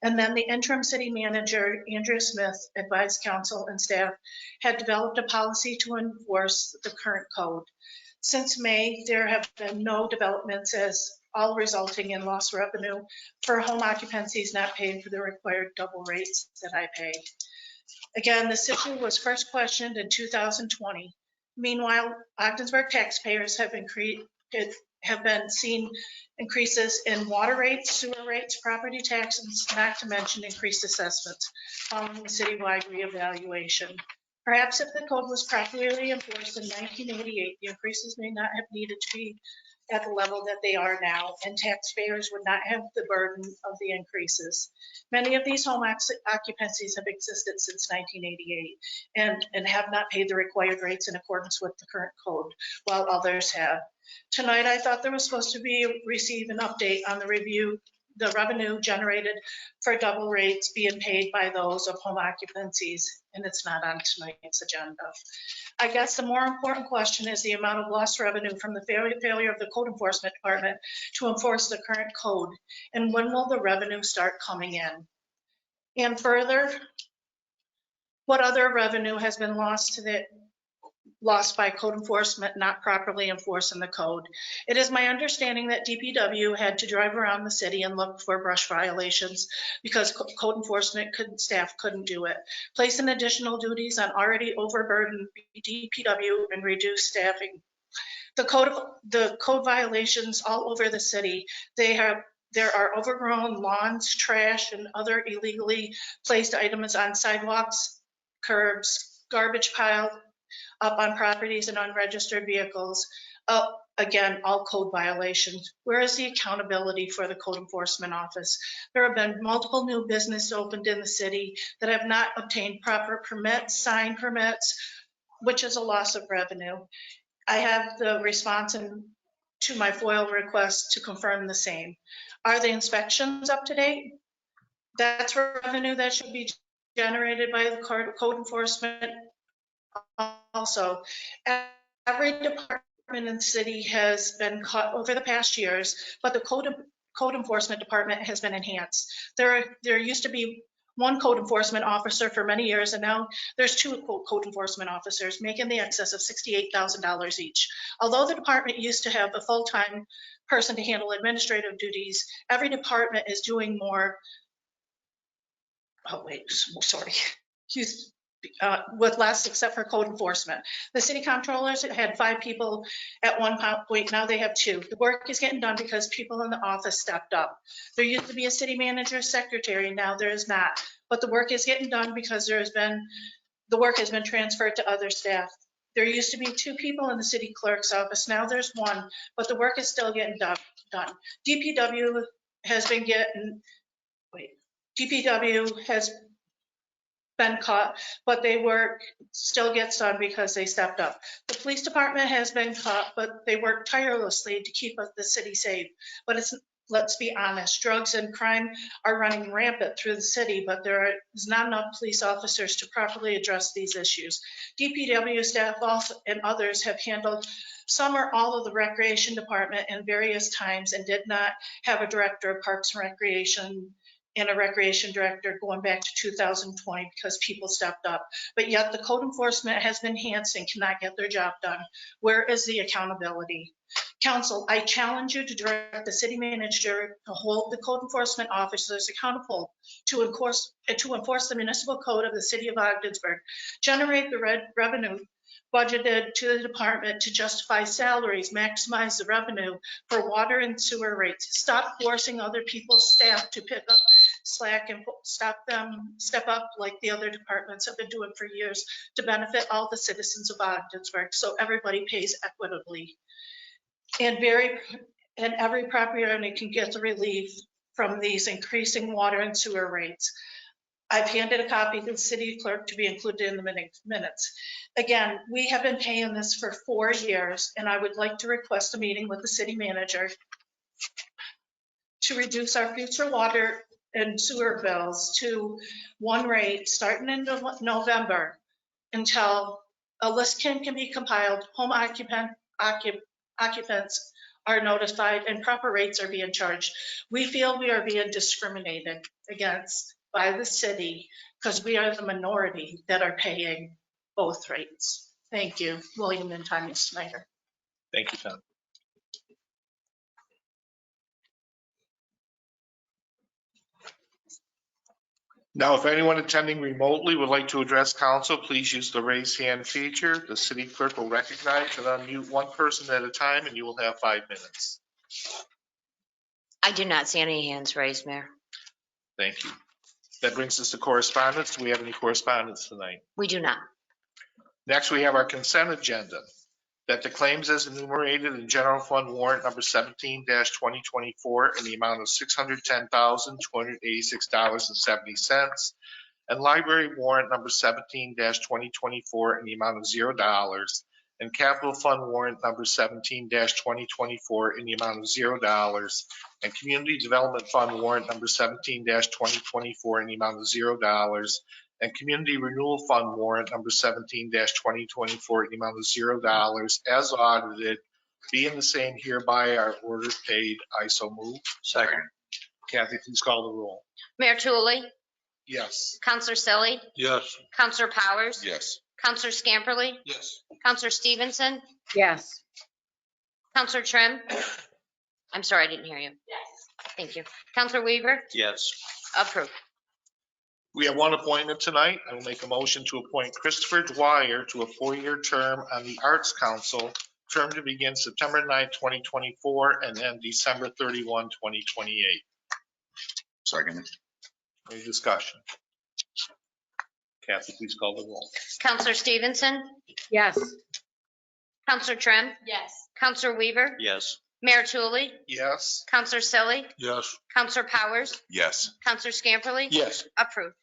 S9: And then the interim city manager, Andrea Smith, advised council and staff had developed a policy to enforce the current code. Since May, there have been no developments, as all resulting in lost revenue for home occupancies not paying for the required double rates that I pay. Again, this issue was first questioned in 2020. Meanwhile, Ogdensburg taxpayers have been seeing increases in water rates, sewer rates, property taxes, not to mention increased assessments following the citywide reevaluation. Perhaps if the code was properly enforced in 1988, the increases may not have needed to be at the level that they are now, and taxpayers would not have the burden of the increases. Many of these home occupancies have existed since 1988 and have not paid the required rates in accordance with the current code, while others have. Tonight, I thought there was supposed to be receive an update on the revenue generated for double rates being paid by those of home occupancies, and it's not on tonight's agenda. I guess the more important question is the amount of lost revenue from the failure of the code enforcement department to enforce the current code, and when will the revenue start coming in? And further, what other revenue has been lost by code enforcement not properly enforcing the code? It is my understanding that DPW had to drive around the city and look for brush violations because code enforcement staff couldn't do it, placing additional duties on already overburdened DPW and reduced staffing. The code violations all over the city. There are overgrown lawns, trash, and other illegally placed items on sidewalks, curbs, garbage piled up on properties and unregistered vehicles. Again, all code violations. Where is the accountability for the code enforcement office? There have been multiple new businesses opened in the city that have not obtained proper permits, sign permits, which is a loss of revenue. I have the response to my FOIL request to confirm the same. Are the inspections up to date? That's revenue that should be generated by the code enforcement. Also, every department in the city has been cut over the past years, but the code enforcement department has been enhanced. There used to be one code enforcement officer for many years, and now there's two code enforcement officers making the excess of $68,000 each. Although the department used to have a full-time person to handle administrative duties, every department is doing more. Oh, wait, sorry. With less, except for code enforcement. The city comptrollers had 5 people at one point, now they have 2. The work is getting done because people in the office stepped up. There used to be a city manager secretary, now there is not. But the work is getting done because the work has been transferred to other staff. There used to be 2 people in the city clerk's office, now there's 1, but the work is still getting done. DPW has been caught, but they work still gets done because they stepped up. The police department has been caught, but they work tirelessly to keep the city safe. But let's be honest, drugs and crime are running rampant through the city, but there is not enough police officers to properly address these issues. DPW staff also and others have handled some or all of the recreation department in various times and did not have a director of Parks and Recreation and a recreation director going back to 2020 because people stepped up. But yet the code enforcement has been enhanced and cannot get their job done. Where is the accountability? Council, I challenge you to direct the city manager to hold the code enforcement officers accountable to enforce the municipal code of the city of Ogdensburg, generate the revenue budgeted to the department to justify salaries, maximize the revenue for water and sewer rates, stop forcing other people's staff to pick up slack and step up like the other departments have been doing for years to benefit all the citizens of Ogdensburg so everybody pays equitably. And every property owner can get the relief from these increasing water and sewer rates. I've handed a copy to the city clerk to be included in the minutes. Again, we have been paying this for 4 years, and I would like to request a meeting with the city manager to reduce our future water and sewer bills to one rate starting in November until a list can be compiled, home occupants are notified and proper rates are being charged. We feel we are being discriminated against by the city because we are the minority that are paying both rates. Thank you, William and Tanya Snyder.
S2: Thank you, Tom. Now, if anyone attending remotely would like to address council, please use the raise hand feature. The city clerk will recognize and unmute one person at a time, and you will have 5 minutes.
S1: I do not see any hands raised, Mayor.
S2: Thank you. That brings us to correspondence. Do we have any correspondence tonight?
S1: We do not.
S2: Next, we have our consent agenda. That the claims as enumerated in general fund warrant number 17-2024 in the amount of $610,286.70 and library warrant number 17-2024 in the amount of $0 and capital fund warrant number 17-2024 in the amount of $0 and community development fund warrant number 17-2024 in the amount of $0 and community renewal fund warrant number 17-2024 in the amount of $0 as audited, being the same hereby are ordered paid. I so move.
S5: Second.
S2: Kathy, please call the roll.
S1: Mayor Tulley,
S2: Yes.
S1: Counselor Selly,
S7: Yes.
S1: Counselor Powers,
S6: Yes.
S1: Counselor Scamperly,
S5: Yes.
S1: Counselor Stevenson,
S3: Yes.
S1: Counselor Trim. I'm sorry, I didn't hear you. Yes. Thank you. Counselor Weaver,
S4: Yes.
S1: approved.
S2: We have one appointment tonight. I will make a motion to appoint Christopher Dwyer to a 4-year term on the Arts Council, term to begin September 9, 2024 and end December 31, 2028.
S6: Second.
S2: Any discussion? Kathy, please call the roll.
S1: Counselor Stevenson,
S3: Yes.
S1: Counselor Trim,
S8: Yes.
S1: Counselor Weaver,
S4: Yes.
S1: Mayor Tulley,
S2: Yes.
S1: Counselor Selly,
S7: Yes.
S1: Counselor Powers,
S6: Yes.
S1: Counselor Scamperly,
S5: Yes.
S1: approved.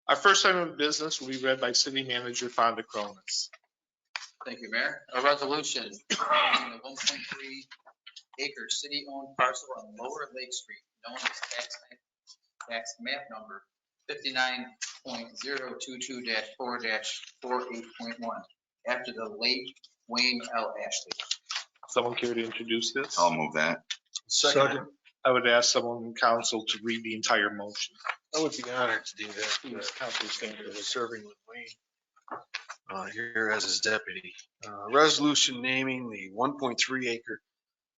S2: Our first item of business will be read by City Manager Fonda Cronis.
S10: Thank you, Mayor. A resolution creating a 1.3 acre city-owned parcel on Lower Lake Street, known as tax map number 59.022-4-48.1, after the late Wayne L. Ashley.
S2: Someone care to introduce this?
S6: I'll move that.
S5: Second.
S2: I would ask someone in council to read the entire motion.
S5: I would be honored to do that.
S2: Please, Councilor Stanton.
S5: Serving with Wayne here as his deputy. Resolution naming the 1.3 acre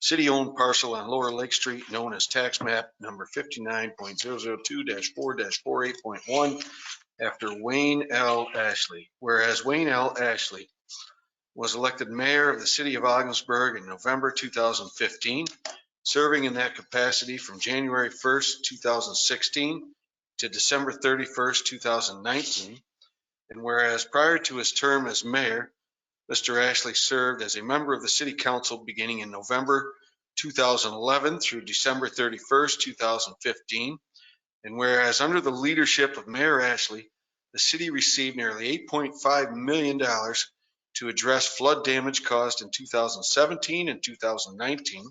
S5: city-owned parcel on Lower Lake Street known as tax map number 59.002-4-48.1 after Wayne L. Ashley. Whereas Wayne L. Ashley was elected mayor of the city of Ogdensburg in November 2015, serving in that capacity from January 1st, 2016 to December 31st, 2019. And whereas prior to his term as mayor, Mr. Ashley served as a member of the city council beginning in November 2011 through December 31st, 2015. And whereas under the leadership of Mayor Ashley, the city received nearly $8.5 million to address flood damage caused in 2017 and 2019,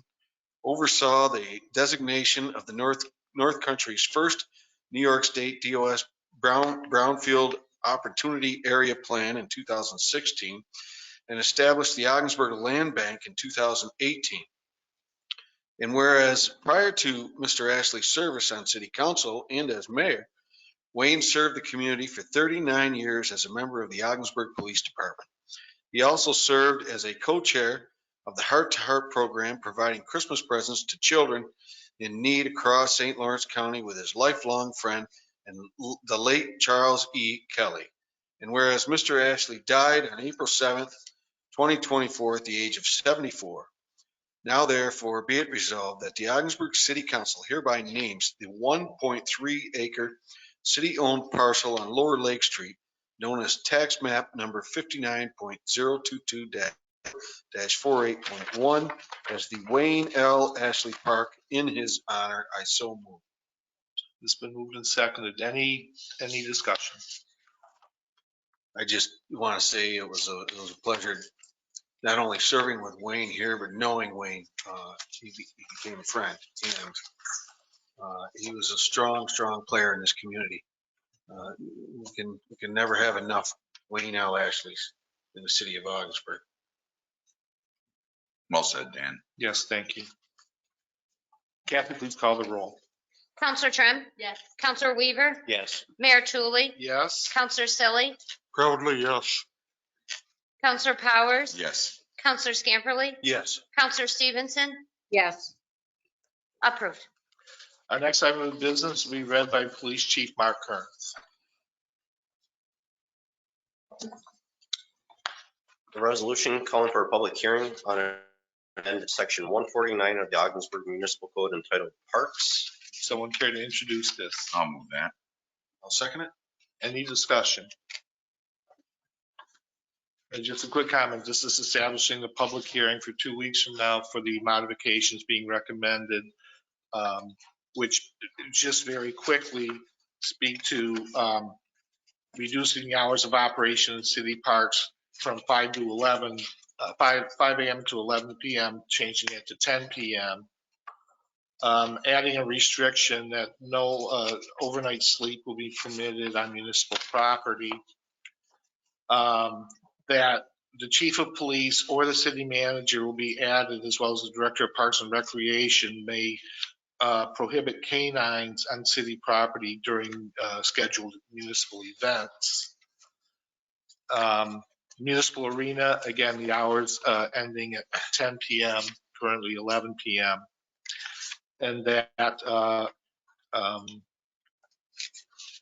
S5: oversaw the designation of the North Country's first New York State DOS Brownfield Opportunity Area Plan in 2016, and established the Ogdensburg Land Bank in 2018. And whereas prior to Mr. Ashley's service on city council and as mayor, Wayne served the community for 39 years as a member of the Ogdensburg Police Department. He also served as a co-chair of the Heart to Heart program, providing Christmas presents to children in need across St. Lawrence County with his lifelong friend and the late Charles E. Kelly. And whereas Mr. Ashley died on April 7th, 2024 at the age of 74, now therefore be it resolved that the Ogdensburg City Council hereby names the 1.3 acre city-owned parcel on Lower Lake Street known as tax map number 59.022-48.1 as the Wayne L. Ashley Park in his honor. I so move.
S2: It's been moved and seconded. Any discussion?
S5: I just want to say it was a pleasure not only serving with Wayne here, but knowing Wayne. He became a friend, and he was a strong player in this community. We can never have enough Wayne L. Ashleys in the city of Ogdensburg.
S6: Well said, Dan.
S2: Yes, thank you. Kathy, please call the roll.
S1: Counselor Trim?
S8: Yes.
S1: Counselor Weaver?
S4: Yes.
S1: Mayor Tulley?
S2: Yes.
S1: Counselor Selly?
S7: Proudly, yes.
S1: Counselor Powers?
S6: Yes.
S1: Counselor Scamperly?
S5: Yes.
S1: Counselor Stevenson?
S3: Yes.
S1: Approved.
S2: Our next item of business will be read by Police Chief Mark Kearns.
S4: The resolution calling for a public hearing on amend section 149 of the Ogdensburg Municipal Code entitled Parks.
S2: Someone care to introduce this?
S6: I'll move that.
S5: I'll second it.
S2: Any discussion? And just a quick comment, this is establishing a public hearing for 2 weeks from now for the modifications being recommended, which just very quickly speak to reducing the hours of operation in city parks from 5 to 11, 5 a.m. to 11 p.m., changing it to 10 p.m. Adding a restriction that no overnight sleep will be permitted on municipal property. That the chief of police or the city manager will be added, as well as the director of Parks and Recreation may prohibit canines on city property during scheduled municipal events. Municipal arena, again, the hours ending at 10 p.m., currently 11 p.m. And that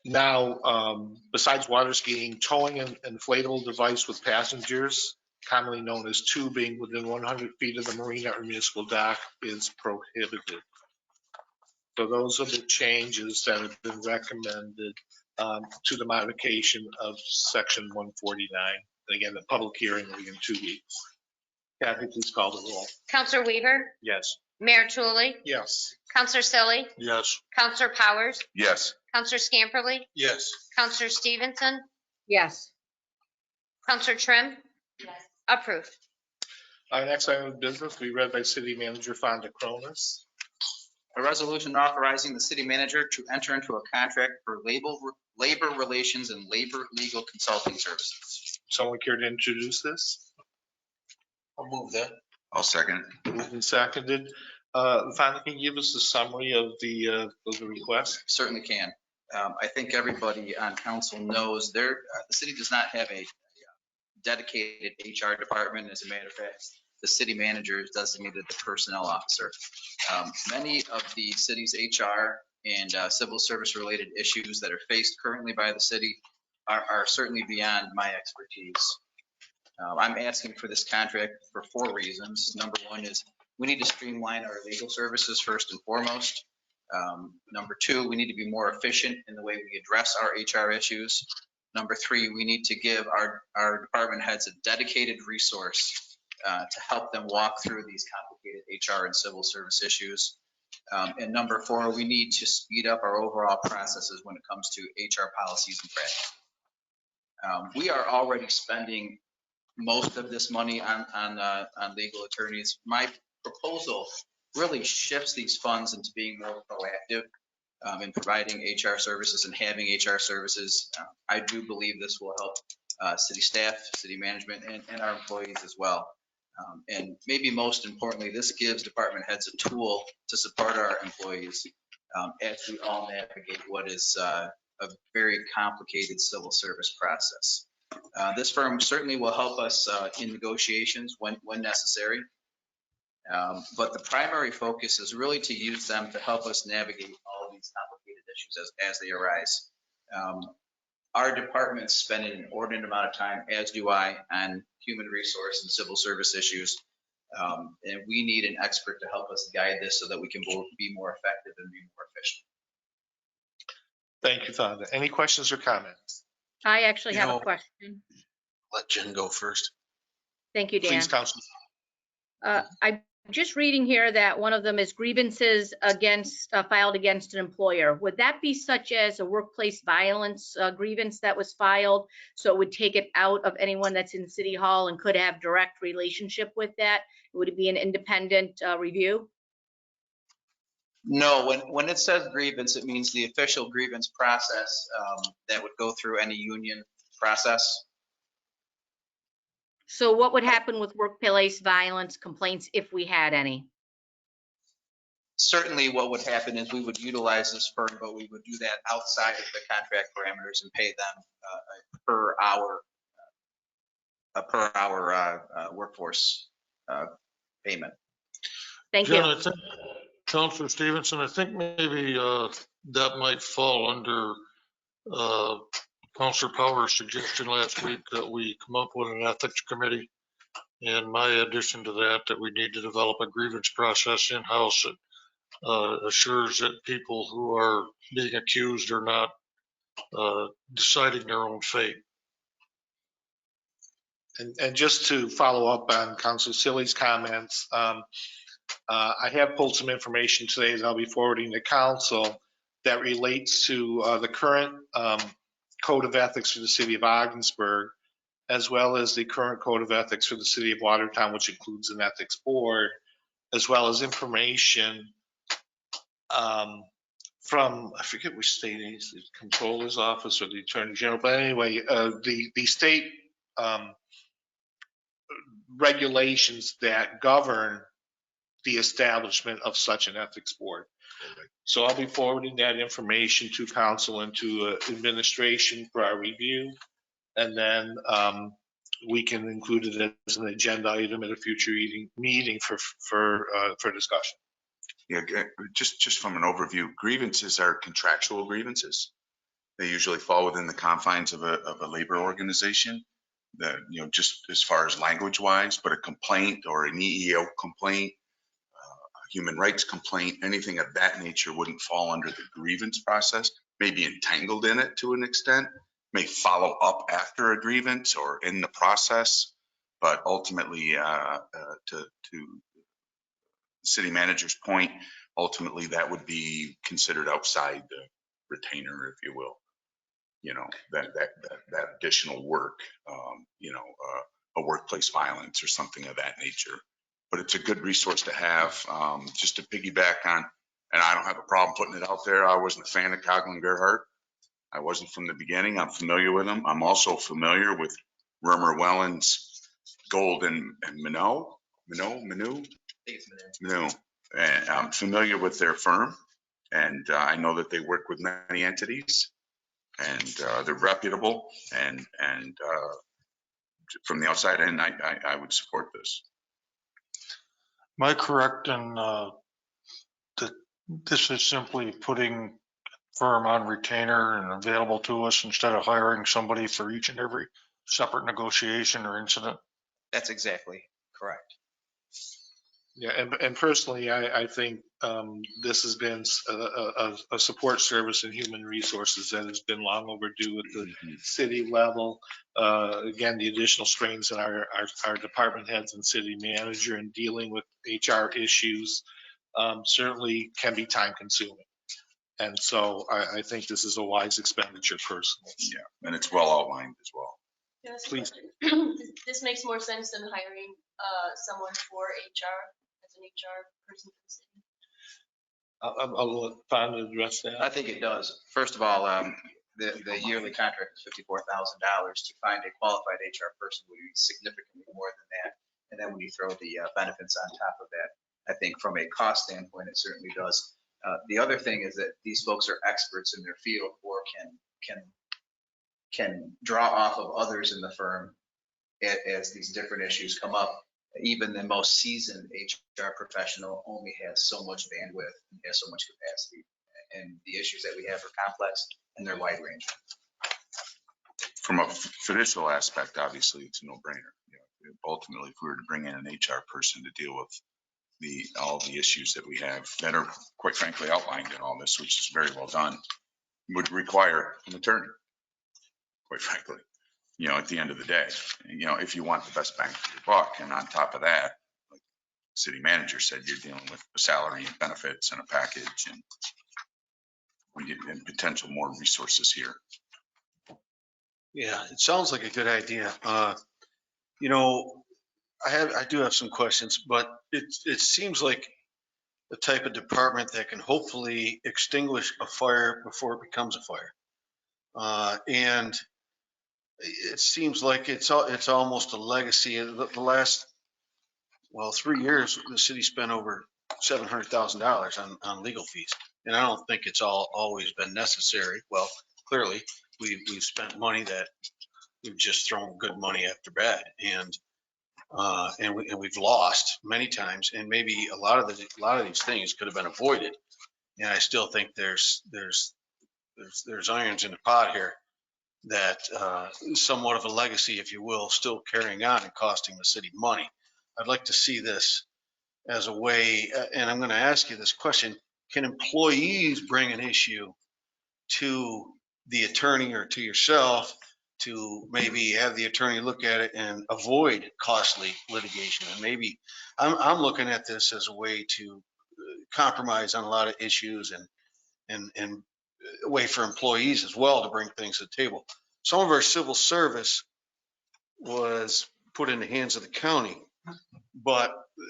S2: now, besides water skiing, towing an inflatable device with passengers, commonly known as tubing, within 100 feet of the marina or municipal dock is prohibited. So those are the changes that have been recommended to the modification of section 149. And again, the public hearing will be in 2 weeks. Kathy, please call the roll.
S1: Counselor Weaver?
S4: Yes.
S1: Mayor Tulley?
S2: Yes.
S1: Counselor Selly?
S7: Yes.
S1: Counselor Powers?
S6: Yes.
S1: Counselor Scamperly?
S5: Yes.
S1: Counselor Stevenson?
S3: Yes.
S1: Counselor Trim?
S8: Yes.
S1: Approved.
S2: Our next item of business will be read by City Manager Fonda Cronus.
S10: A resolution authorizing the city manager to enter into a contract for labor relations and labor legal consulting services.
S2: Someone care to introduce this?
S5: I'll move that.
S6: I'll second it.
S2: Moved and seconded. Fonda, can you give us a summary of the request?
S10: Certainly can. I think everybody on council knows the city does not have a dedicated HR department. As a matter of fact, the city manager is designated the personnel officer. Many of the city's HR and civil service related issues that are faced currently by the city are certainly beyond my expertise. I'm asking for this contract for 4 reasons. Number one is we need to streamline our legal services first and foremost. Number 2, we need to be more efficient in the way we address our HR issues. Number 3, we need to give our department heads a dedicated resource to help them walk through these complicated HR and civil service issues. And number 4, we need to speed up our overall processes when it comes to HR policies and practice. We are already spending most of this money on legal attorneys. My proposal really shifts these funds into being more proactive in providing HR services and having HR services. I do believe this will help city staff, city management, and our employees as well. And maybe most importantly, this gives department heads a tool to support our employees as we all navigate what is a very complicated civil service process. This firm certainly will help us in negotiations when necessary. But the primary focus is really to use them to help us navigate all of these complicated issues as they arise. Our departments spend an inordinate amount of time, as do I, on human resource and civil service issues. And we need an expert to help us guide this so that we can both be more effective and be more efficient.
S2: Thank you, Fonda. Any questions or comments?
S3: I actually
S5: You
S3: have
S5: know-
S3: a question.
S5: Let Jen go first.
S3: Thank you, Dan.
S2: Please, Council.
S3: I'm just reading here that one of them is grievances filed against an employer. Would that be such as a workplace violence grievance that was filed? So it would take it out of anyone that's in City Hall and could have direct relationship with that? Would it be an independent review?
S10: No, when it says grievance, it means the official grievance process that would go through any union process.
S3: So what would happen with workplace violence complaints if we had any?
S10: Certainly what would happen is we would utilize this firm, but we would do that outside of the contract parameters and pay them a per hour workforce payment.
S3: Thank
S7: Jen,
S3: you.
S7: I think, Counselor Stevenson, I think maybe that might fall under Counselor Power's suggestion last week that we come up with an ethics committee. And my addition to that we need to develop a grievance process in-house that assures that people who are being accused are not deciding their own fate.
S2: And just to follow up on Council Silly's comments, I have pulled some information today that I'll be forwarding to council that relates to the current code of ethics for the city of Ogdensburg, as well as the current code of ethics for the city of Watertown, which includes an ethics board, as well as information from, I forget which state it is, the controller's office or the attorney general, but anyway, the state regulations that govern the establishment of such an ethics board. So I'll be forwarding that information to council and to administration for our review. And then we can include it as an agenda item at a future meeting for discussion.
S6: Yeah, just from an overview, grievances are contractual grievances. They usually fall within the confines of a labor organization. That, you know, just as far as language wise, but a complaint or an EEO complaint, a human rights complaint, anything of that nature wouldn't fall under the grievance process. May be entangled in it to an extent, may follow up after a grievance or in the process, but ultimately, to city manager's point, ultimately that would be considered outside the retainer, if you will. You know, that additional work, you know, a workplace violence or something of that nature. But it's a good resource to have. Just to piggyback on, and I don't have a problem putting it out there. I wasn't a fan of Coghlan Gerhardt. I wasn't from the beginning. I'm familiar with him. I'm also familiar with Rummer Wellens, Gold and Minot. And I'm familiar with their firm, and I know that they work with many entities. And they're reputable, and from the outside in, I would support this.
S7: Am I correct in that this is simply putting firm on retainer and available to us instead of hiring somebody for each and every separate negotiation or incident?
S10: That's exactly correct.
S2: Yeah, and personally, I think this has been a support service in human resources that has been long overdue at the city level. Again, the additional strains in our department heads and city manager in dealing with HR issues certainly can be time consuming. And so I think this is a wise expenditure personally.
S6: Yeah, and it's well outlined as well.
S11: Yes,
S2: Please.
S11: This makes more sense than hiring someone for HR, as an HR person for the city.
S2: I'll let Fonda address that.
S10: I think it does. First of all, the yearly contract is $54,000. To find a qualified HR person would be significantly more than that. And then when you throw the benefits on top of that, I think from a cost standpoint, it certainly does. The other thing is that these folks are experts in their field or can draw off of others in the firm as these different issues come up. Even the most seasoned HR professional only has so much bandwidth and has so much capacity. And the issues that we have are complex and they're wide ranging.
S6: From a financial aspect, obviously, it's a no-brainer. You know, ultimately, if we were to bring in an HR person to deal with all the issues that we have that are, quite frankly, outlined in all this, which is very well done, would require an attorney, quite frankly. You know, at the end of the day, you know, if you want the best bang for your buck, and on top of that, like city manager said, you're dealing with a salary and benefits and a package, and we get potential more resources here.
S5: Yeah, it sounds like a good idea. You know, I do have some questions, but it seems like the type of department that can hopefully extinguish a fire before it becomes a fire. And it seems like it's almost a legacy. The last, 3 years, the city spent over $700,000 on legal fees. And I don't think it's always been necessary. Well, clearly, we've spent money that we've just thrown good money after bad. And we've lost many times. And maybe a lot of these things could have been avoided. And I still think there's irons in the pot here that somewhat of a legacy, if you will, still carrying on and costing the city money. I'd like to see this as a way, and I'm going to ask you this question, can employees bring an issue to the attorney or to yourself to maybe have the attorney look at it and avoid costly litigation? And maybe I'm looking at this as a way to compromise on a lot of issues and a way for employees as well to bring things to the table. Some of our civil service was put in the hands of the county,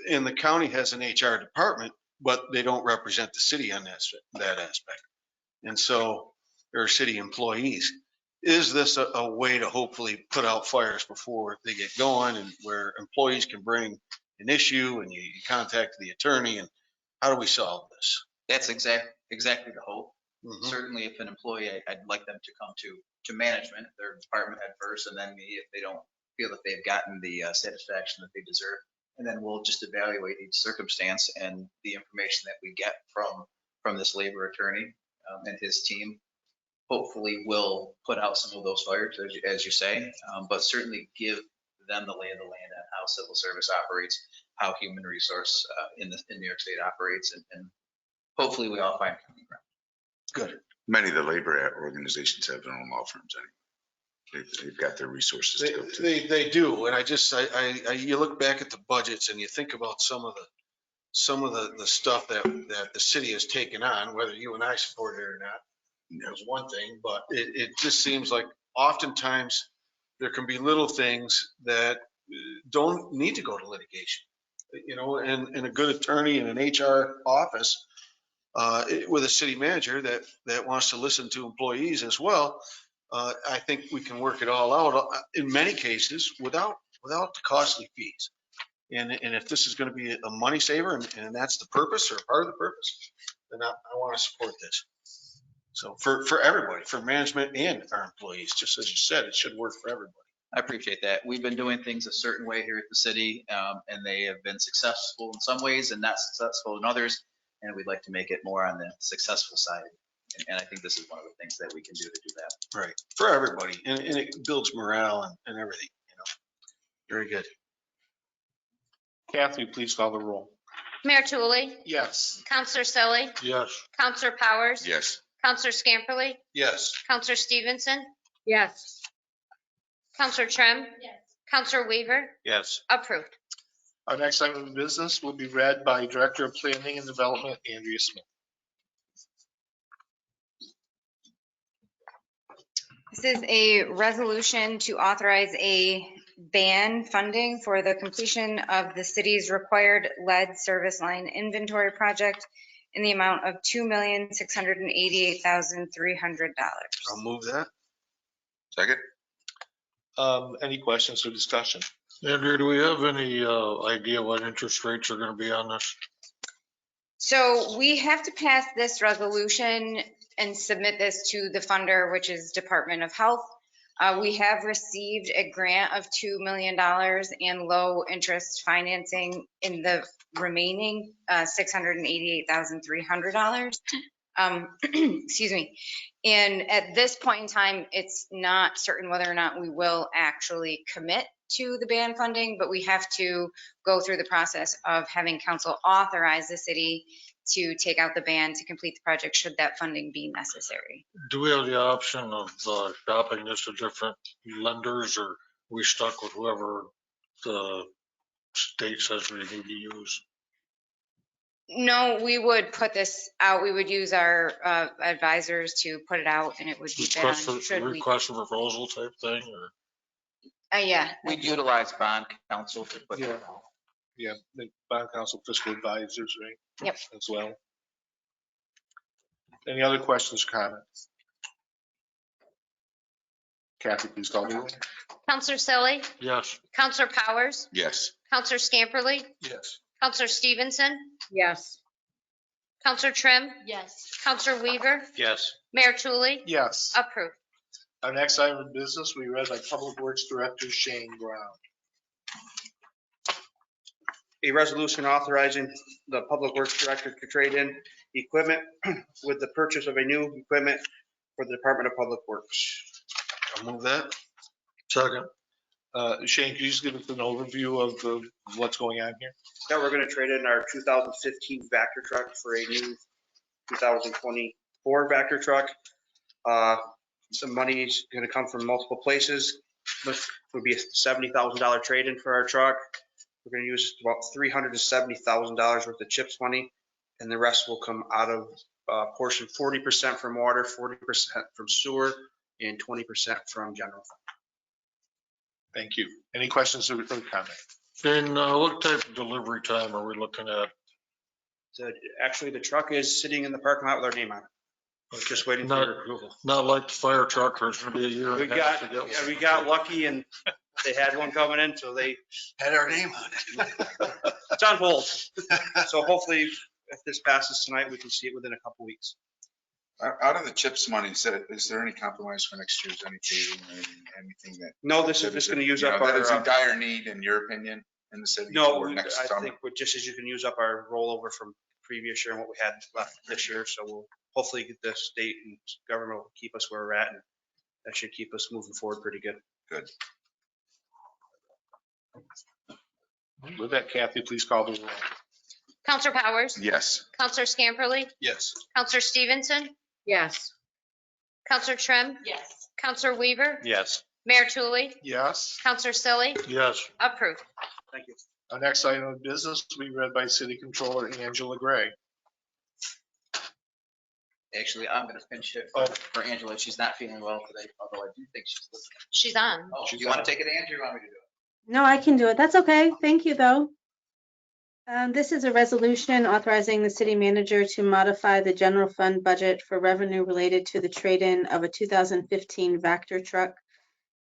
S5: and the county has an HR department, but they don't represent the city on that aspect. And so there are city employees. Is this a way to hopefully put out fires before they get going, and where employees can bring an issue and you contact the attorney, and how do we solve this?
S10: That's exactly the hope.
S5: Mhm.
S10: Certainly, if an employee, I'd like them to come to management, their department head first, and then me if they don't feel that they've gotten the satisfaction that they deserve. And then we'll just evaluate each circumstance and the information that we get from this labor attorney and his team. Hopefully, will put out some of those fires, as you say, but certainly give them the lay of the land on how civil service operates, how human resource in New York State operates, and hopefully we all find common ground.
S5: Good.
S6: Many of the labor organizations have their own law firms anyway. They've got their resources to go to.
S5: They do, and you look back at the budgets and you think about some of the stuff that the city has taken on, whether you and I support it or not. Is one thing, but it just seems like oftentimes there can be little things that don't need to go to litigation. And a good attorney in an HR office with a city manager that wants to listen to employees as well, I think we can work it all out in many cases without the costly fees. And if this is going to be a money saver and that's the purpose or part of the purpose, then I want to support this. So for everybody, for management and our employees, just as you said, it should work for everybody.
S10: I appreciate that. We've been doing things a certain way here at the city, and they have been successful in some ways and not successful in others. And we'd like to make it more on the successful side. And I think this is one of the things that we can do to do that.
S5: Right. For everybody. And it builds morale and everything, Very good.
S2: Kathy, please call the roll.
S1: Mayor Tulley,
S2: Yes.
S1: Counselor Selly,
S7: Yes.
S1: Counselor Powers,
S6: Yes.
S1: Counselor Scamperly,
S5: Yes.
S1: Counselor Stevenson,
S3: Yes.
S1: Counselor Trim,
S11: Yes.
S1: Counselor Weaver,
S2: Yes.
S1: approved.
S2: Our next item of business will be read by Director of Planning and Development, Andrea Smith.
S12: This is a resolution to authorize a ban funding for the completion of the city's required lead service line inventory project in the amount of $2,688,300.
S5: I'll move that.
S6: Second?
S2: Any questions or discussion?
S7: Andrea, do we have any idea what interest rates are going to be on this?
S12: So we have to pass this resolution and submit this to the funder, which is Department of Health. We have received a grant of $2 million and low interest financing in the remaining $688,300. Excuse me. And at this point in time, it's not certain whether or not we will actually commit to the ban funding, but we have to go through the process of having council authorize the city to take out the ban to complete the project should that funding be necessary.
S7: Do we have the option of shopping this to different lenders, or are we stuck with whoever the state says we need to use?
S12: No, we would put this out. We would use our advisors to put it out, and it would be bid on should we.
S7: Request for proposal type thing, or?
S12: Yeah.
S10: We'd utilize bond counsel to put
S2: Yeah.
S10: that out.
S2: Yeah, the bond counsel fiscal advisors, right?
S12: Yep.
S2: As well. Any other questions or comments? Kathy, please call the roll.
S1: Counselor Selly,
S7: Yes.
S1: Counselor Powers,
S6: Yes.
S1: Counselor Scamperly,
S5: Yes.
S1: Counselor Stevenson,
S3: Yes.
S1: Counselor Trim,
S11: Yes.
S1: Counselor Weaver,
S4: Yes.
S1: Mayor Tulley,
S2: Yes.
S1: approved.
S2: Our next item of business we read by Public Works Director Shane Brown.
S13: A resolution authorizing the Public Works Director to trade in equipment with the purchase of a new equipment for the Department of Public Works.
S5: I'll move that.
S7: Second.
S2: Shane, can you just give us an overview of what's going on here?
S13: Now we're going to trade in our 2015 Vector truck for a new 2024 Vector truck. Some money's going to come from multiple places. This would be a $70,000 trade-in for our truck. We're going to use about $370,000 worth of CHIPS money, and the rest will come out of portion 40% from water, 40% from sewer, and 20% from general fund.
S2: Thank you. Any questions or comments?
S7: Shane, what type of delivery time are we looking at?
S13: So actually, the truck is sitting in the parking lot with our name on it. Just waiting for
S7: Not-
S13: your approval.
S7: Not like the fire truck, or it's gonna be a year.
S13: We
S7: and a half to
S13: got,
S7: get
S13: yeah,
S7: one.
S13: we got lucky and they had one coming in, so they,
S5: Had our name on it.
S13: it's on hold. So hopefully, if this passes tonight, we can see it within a couple weeks.
S6: Out of the CHIPS money, is there any compromise for next year's, any paving or anything that?
S13: No, this is just going to use up
S6: That is in
S13: our,
S6: dire need, in your opinion, in the city?
S13: no,
S6: for next
S13: I
S6: summer?
S13: think we're just as you can use up our rollover from previous year and what we had left this year. So we'll hopefully get the state and government will keep us where we're at, and that should keep us moving forward pretty good.
S6: Good.
S2: With that, Kathy, please call the roll.
S1: Counselor Powers,
S6: Yes.
S1: Counselor Scamperly,
S5: Yes.
S1: Counselor Stevenson,
S3: Yes.
S1: Counselor Trim,
S11: Yes.
S1: Counselor Weaver,
S4: Yes.
S1: Mayor Tulley,
S2: Yes.
S1: Counselor Selly,
S7: Yes.
S1: approved.
S13: Thank you.
S2: Our next item of business will be read by City Controller Angela Gray.
S10: Actually, I'm going to pinch it
S2: Oh.
S10: for Angela. She's not feeling well today, although I do think she's listening.
S1: She's on.
S10: Oh,
S2: She's
S10: you want
S2: on.
S10: to take it, Andrew, or you want me to do it?
S14: No, I can do it. That's okay. Thank you, though. This is a resolution authorizing the city manager to modify the general fund budget for revenue related to the trade-in of a 2015 Vector truck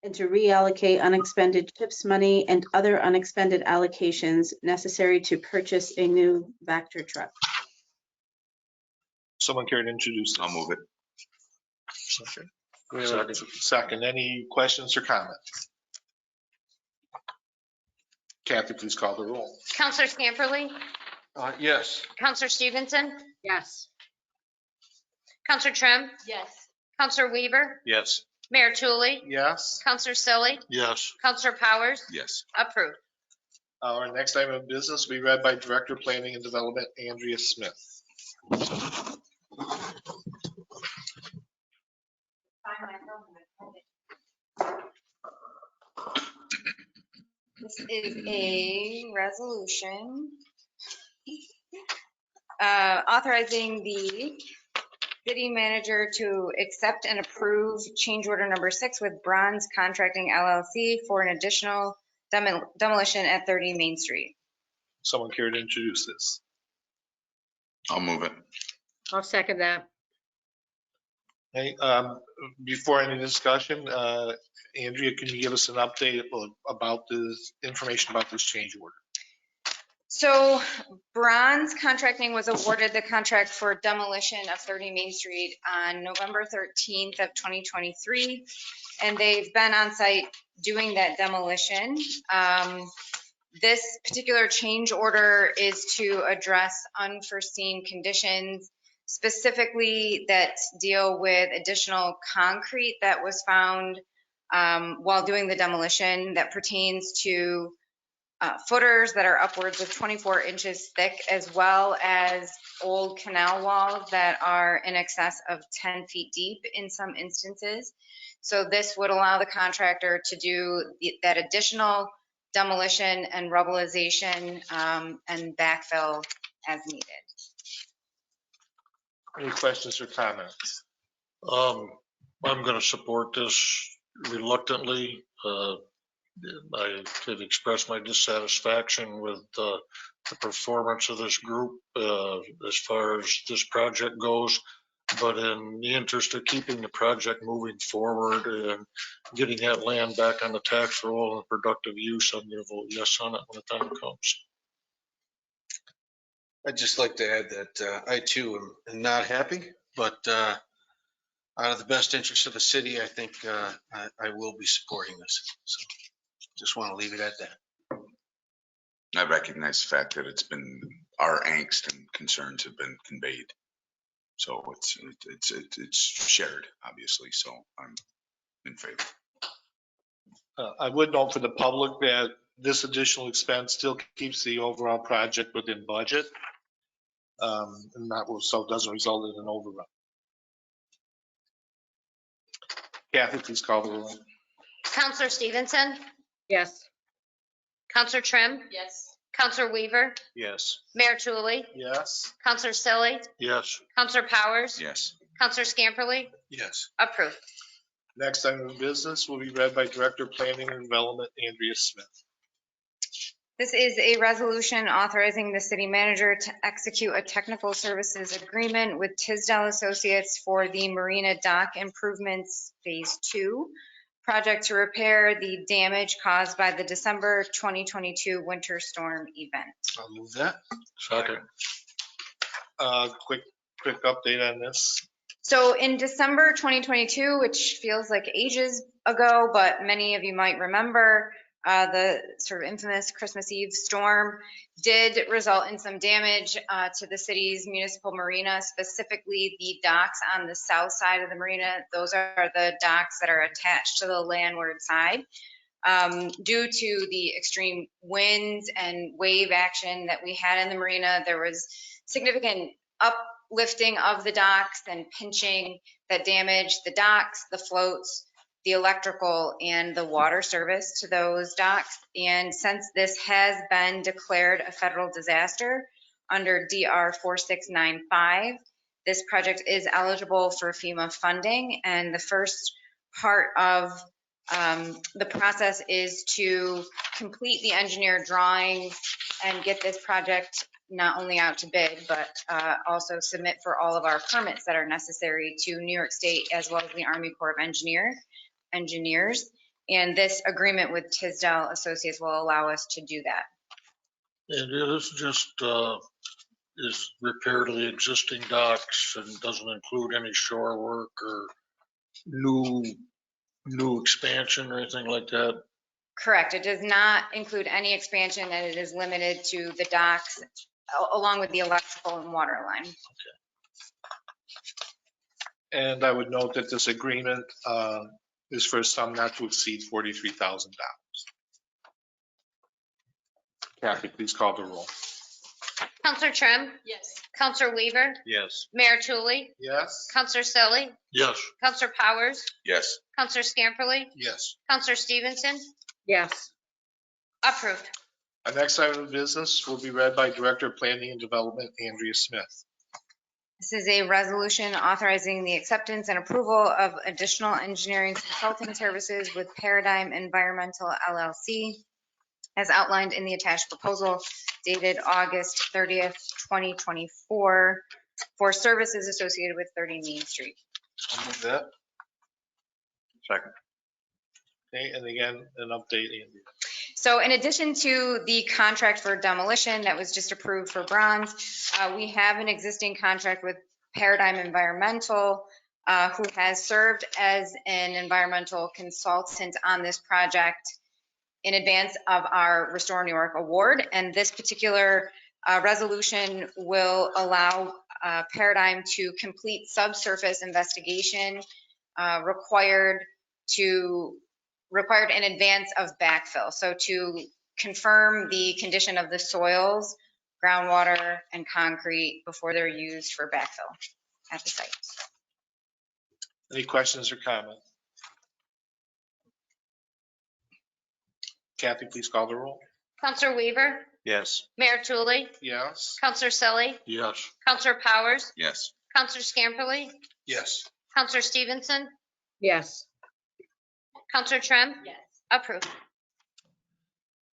S14: and to reallocate unexpended CHIPS money and other unexpended allocations necessary to purchase a new Vector truck.
S2: Someone care to introduce this?
S6: I'll move it.
S2: We have a second. Any questions or comments? Kathy, please call the roll.
S1: Counselor Scamperly,
S5: Yes.
S1: Counselor Stevenson,
S3: Yes.
S1: Counselor Trim,
S11: Yes.
S1: Counselor Weaver,
S4: Yes.
S1: Mayor Tulley,
S2: Yes.
S1: Counselor Selly,
S7: Yes.
S1: Counselor Powers,
S6: Yes.
S1: approved.
S2: Our next item of business will be read by Director of Planning and Development Andrea Smith.
S12: This is a resolution authorizing the city manager to accept and approve change order number 6 with Bronze Contracting LLC for an additional demolition at 30 Main Street.
S2: Someone care to introduce this?
S6: I'll move it.
S3: I'll second that.
S2: Hey, before any discussion, Andrea, can you give us an update about this information about this change order?
S12: So Bronze Contracting was awarded the contract for demolition of 30 Main Street on November 13th of 2023. And they've been on site doing that demolition. This particular change order is to address unforeseen conditions, specifically that deal with additional concrete that was found while doing the demolition that pertains to footers that are upwards of 24 inches thick, as well as old canal walls that are in excess of 10 feet deep in some instances. So this would allow the contractor to do that additional demolition and rubblization and backfill as needed.
S2: Any questions or comments?
S7: I'm going to support this reluctantly. I could express my dissatisfaction with the performance of this group as far as this project goes. But in the interest of keeping the project moving forward and getting that land back on the tax roll and productive use, I'm going to vote yes on it when the time comes.
S5: I'd just like to add that I too am not happy, but out of the best interest of the city, I think I will be supporting this. So just want to leave it at that.
S6: I recognize the fact that it's been, our angst and concerns have been conveyed. So it's shared, obviously, so I'm in favor.
S2: I would note for the public that this additional expense still keeps the overall project within budget. And that will, so it doesn't result in an overrun. Kathy, please call the roll.
S1: Counselor Stevenson,
S3: Yes.
S1: Counselor Trim,
S11: Yes.
S1: Counselor Weaver,
S5: Yes.
S1: Mayor Tulley,
S2: Yes.
S1: Counselor Selly,
S7: Yes.
S1: Counselor Powers,
S6: Yes.
S1: Counselor Scamperly,
S5: Yes.
S1: approved.
S2: Next item of business will be read by Director of Planning and Development, Andrea Smith.
S12: This is a resolution authorizing the city manager to execute a technical services agreement with Tisdale Associates for the Marina Dock Improvements Phase 2 project to repair the damage caused by the December 2022 winter storm event.
S5: I'll move that.
S7: Second.
S2: Quick update on this.
S12: So in December 2022, which feels like ages ago, but many of you might remember, the sort of infamous Christmas Eve storm did result in some damage to the city's municipal marina, specifically the docks on the south side of the marina. Those are the docks that are attached to the landward side. Due to the extreme winds and wave action that we had in the marina, there was significant uplifting of the docks and pinching that damaged the docks, the floats, the electrical, and the water service to those docks. And since this has been declared a federal disaster under DR 4695, this project is eligible for FEMA funding. And the first part of the process is to complete the engineer drawings and get this project not only out to bid, but also submit for all of our permits that are necessary to New York State as well as the Army Corps of Engineers. And this agreement with Tisdale Associates will allow us to do that.
S7: And this just is repair to the existing docks and doesn't include any shore work or new expansion or anything like that?
S12: Correct. It does not include any expansion, and it is limited to the docks along with the electrical and water line.
S2: And I would note that this agreement is for a sum not to exceed $43,000. Kathy, please call the roll.
S1: Counselor Trim,
S11: Yes.
S1: Counselor Weaver,
S5: Yes.
S1: Mayor Tulley,
S2: Yes.
S1: Counselor Selly,
S7: Yes.
S1: Counselor Powers,
S6: Yes.
S1: Counselor Scamperly,
S5: Yes.
S1: Counselor Stevenson,
S3: Yes.
S1: approved.
S2: Our next item of business will be read by Director of Planning and Development, Andrea Smith.
S12: This is a resolution authorizing the acceptance and approval of additional engineering consulting services with Paradigm Environmental LLC as outlined in the attached proposal dated August 30th, 2024 for services associated with 30 Main Street.
S2: I'll move that.
S5: Second.
S2: Okay, and again, an update, Andrea.
S12: So in addition to the contract for demolition that was just approved for Bronze, we have an existing contract with Paradigm Environmental, who has served as an environmental consultant on this project in advance of our Restore New York award. And this particular resolution will allow Paradigm to complete subsurface investigation required in advance of backfill. So to confirm the condition of the soils, groundwater, and concrete before they're used for backfill at the site.
S2: Any questions or comments? Kathy, please call the roll.
S1: Counselor Weaver,
S5: Yes.
S1: Mayor Tulley,
S2: Yes.
S1: Counselor Selly,
S7: Yes.
S1: Counselor Powers,
S6: Yes.
S1: Counselor Scamperly,
S5: Yes.
S1: Counselor Stevenson,
S3: Yes.
S1: Counselor Trim,
S11: Yes.
S1: approved.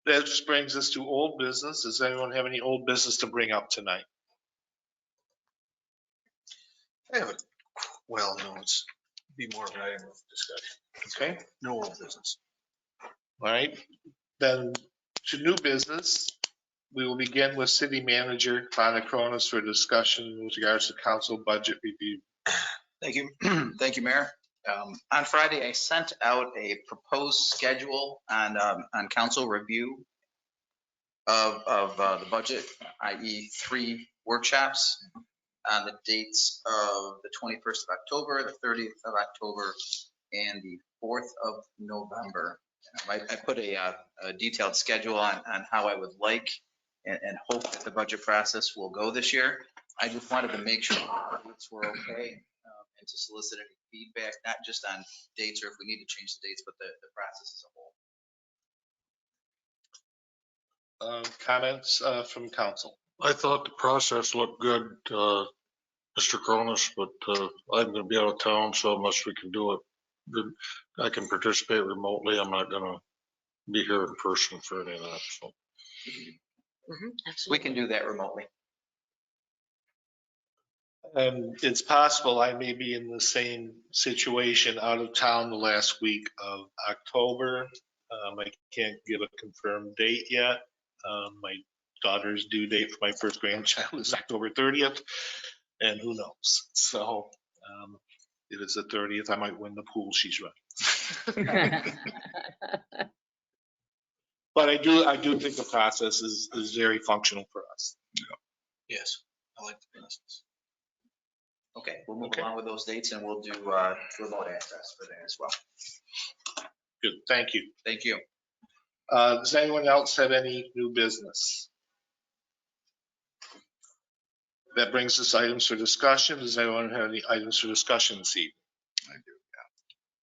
S2: That brings us to old business. Does anyone have any old business to bring up tonight?
S5: I have a Well, no, it's be more of an item of discussion.
S2: Okay,
S5: No old business.
S2: all right. Then to new business, we will begin with City Manager Donna Cronus for discussion with regards to council budget review.
S10: Thank you. Thank you, Mayor. On Friday, I sent out a proposed schedule on council review of the budget, i.e. 3 workshops on the dates of the 21st of October, the 30th of October, and the 4th of November. I put a detailed schedule on how I would like and hope that the budget process will go this year. I just wanted to make sure the dates were okay and to solicit any feedback, not just on dates or if we need to change the dates, but the process as a whole.
S2: Comments from council?
S7: I thought the process looked good, Mr. Cronus, but I'm going to be out of town, so unless we can do it, I can participate remotely. I'm not going to be here in person for any of that. So.
S10: We can do that remotely.
S2: And it's possible I may be in the same situation, out of town the last week of October. I can't give a confirmed date yet. My daughter's due date for my first grandchild is October 30th, and who knows? So if it's the 30th, I might win the pool she's running. But I do think the process is very functional for us.
S5: Yes, I like the process.
S10: Okay, we'll move along with those dates and we'll do remote access for that as well.
S2: Good, thank you.
S10: Thank you.
S2: Does anyone else have any new business? That brings us items for discussion. Does anyone have any items for discussion this evening?
S6: I do,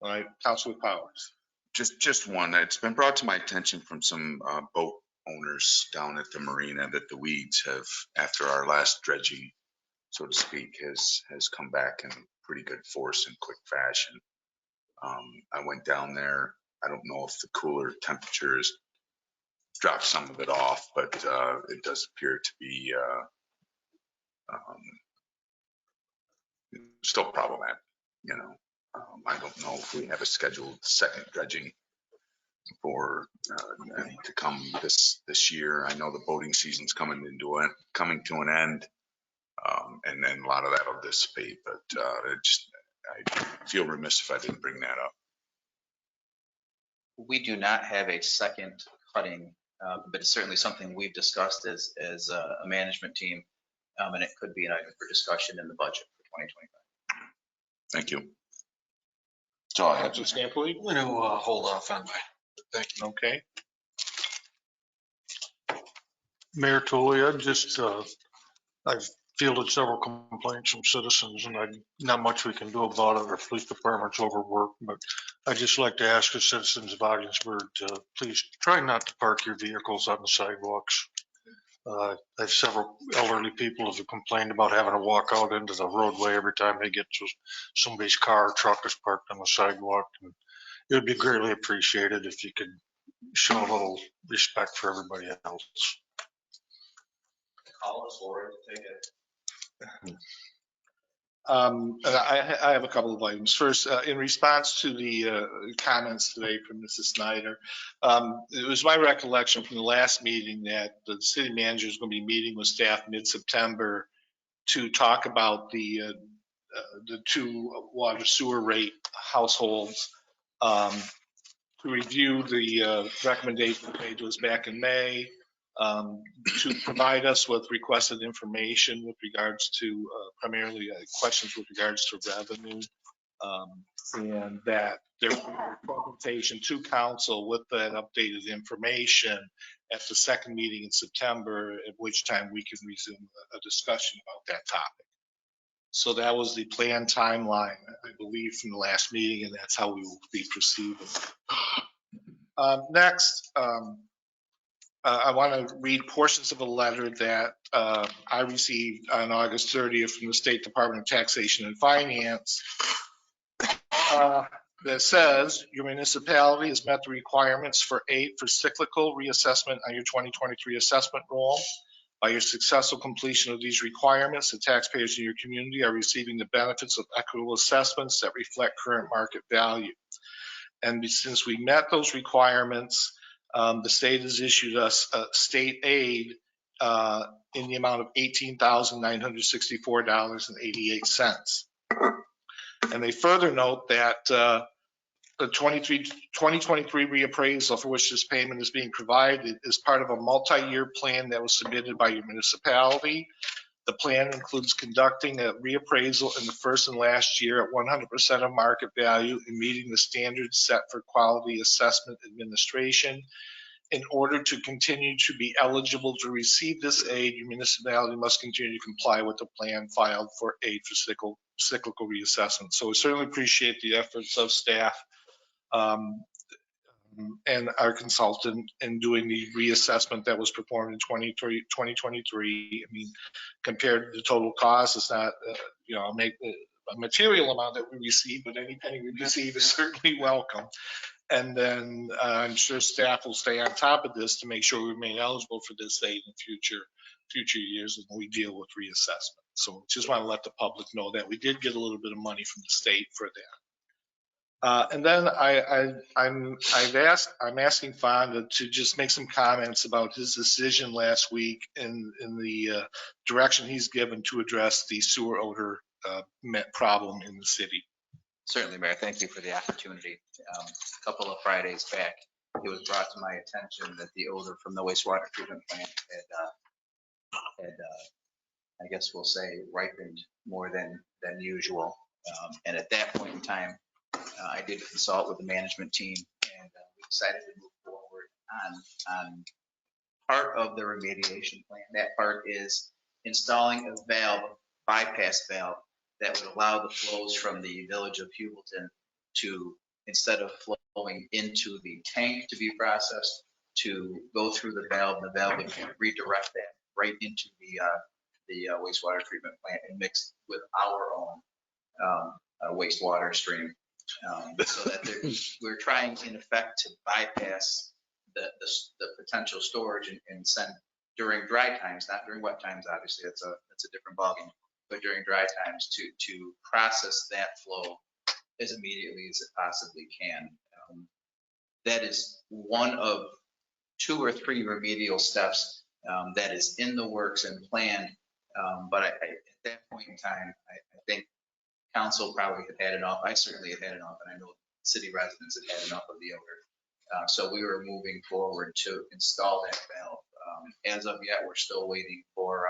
S2: All right, Councilor Powers.
S6: Just one. It's been brought to my attention from some boat owners down at the marina that the weeds have, after our last dredging, so to speak, has come back in pretty good force and quick fashion. I went down there. I don't know if the cooler temperatures dropped some of it off, but it does appear to be still problematic, you know. I don't know if we have a scheduled second dredging for to come this year. I know the boating season's coming to an end, and then a lot of that will dissipate. But I feel remiss if I didn't bring that up.
S10: We do not have a second cutting, but it's certainly something we've discussed as a management team, and it could be an item for discussion in the budget for 2025.
S6: Thank you. So I have
S2: Councilor Scamperly?
S5: I'm going to hold off on my, thank you.
S2: Okay.
S7: Mayor Tully, I've fielded several complaints from citizens and not much we can do about it. Our police department's overworked, but I'd just like to ask the citizens of Ogdensburg to please try not to park your vehicles on the sidewalks. I have several elderly people who have complained about having to walk out into the roadway every time they get to somebody's car or truck is parked on the sidewalk. And it would be greatly appreciated if you could show a little respect for everybody else.
S10: Call us for it, take it.
S2: I have a couple of items. First, in response to the comments today from Mrs. Snyder, it was my recollection from the last meeting that the city manager is going to be meeting with staff mid-September to talk about the 2 water sewer rate households, to review the recommendation made to us back in May, to provide us with requested information with regards to primarily questions with regards to revenue, and that there will be a presentation to council with that updated information at the second meeting in September, at which time we can resume a discussion about that topic. So that was the planned timeline, I believe, from the last meeting, and that's how we will be proceeding. Next, I want to read portions of a letter that I received on August 30th from the State Department of Taxation and Finance that says your municipality has met the requirements for cyclical reassessment on your 2023 assessment roll. By your successful completion of these requirements, the taxpayers in your community are receiving the benefits of equitable assessments that reflect current market value. And since we met those requirements, the state has issued us a state aid in the amount of $18,964.88. And they further note that the 2023 reappraisal for which this payment is being provided is part of a multi-year plan that was submitted by your municipality. The plan includes conducting a reappraisal in the first and last year at 100% of market value and meeting the standards set for quality assessment administration. In order to continue to be eligible to receive this aid, your municipality must continue to comply with the plan filed for aid for cyclical reassessment. So we certainly appreciate the efforts of staff and our consultant in doing the reassessment that was performed in 2023. I mean, compared to the total cost, it's not, a material amount that we receive, but any penny we receive is certainly welcome. And then I'm sure staff will stay on top of this to make sure we remain eligible for this aid in future years as we deal with reassessment. So just want to let the public know that we did get a little bit of money from the state for that. And then I'm asking Fonda to just make some comments about his decision last week in the direction he's given to address the sewer odor problem in the city.
S10: Certainly, Mayor. Thank you for the opportunity. A couple of Fridays back, it was brought to my attention that the odor from the wastewater treatment plant had I guess we'll say, ripened more than usual. And at that point in time, I did consult with the management team, and we decided to move forward on part of the remediation plan. That part is installing a valve, bypass valve, that would allow the flows from the village of Hubleton to, instead of flowing into the tank to be processed, to go through the valve. The valve would redirect that right into the wastewater treatment plant and mix with our own wastewater stream. So that we're trying, in effect, to bypass the potential storage and send during dry times, not during wet times. Obviously, that's a different ballgame. But during dry times, to process that flow as immediately as it possibly can. That is one of 2 or 3 remedial steps that is in the works and planned. But at that point in time, I think council probably had enough. I certainly had enough, and I know city residents had enough of the odor. So we were moving forward to install that valve. As of yet, we're still waiting for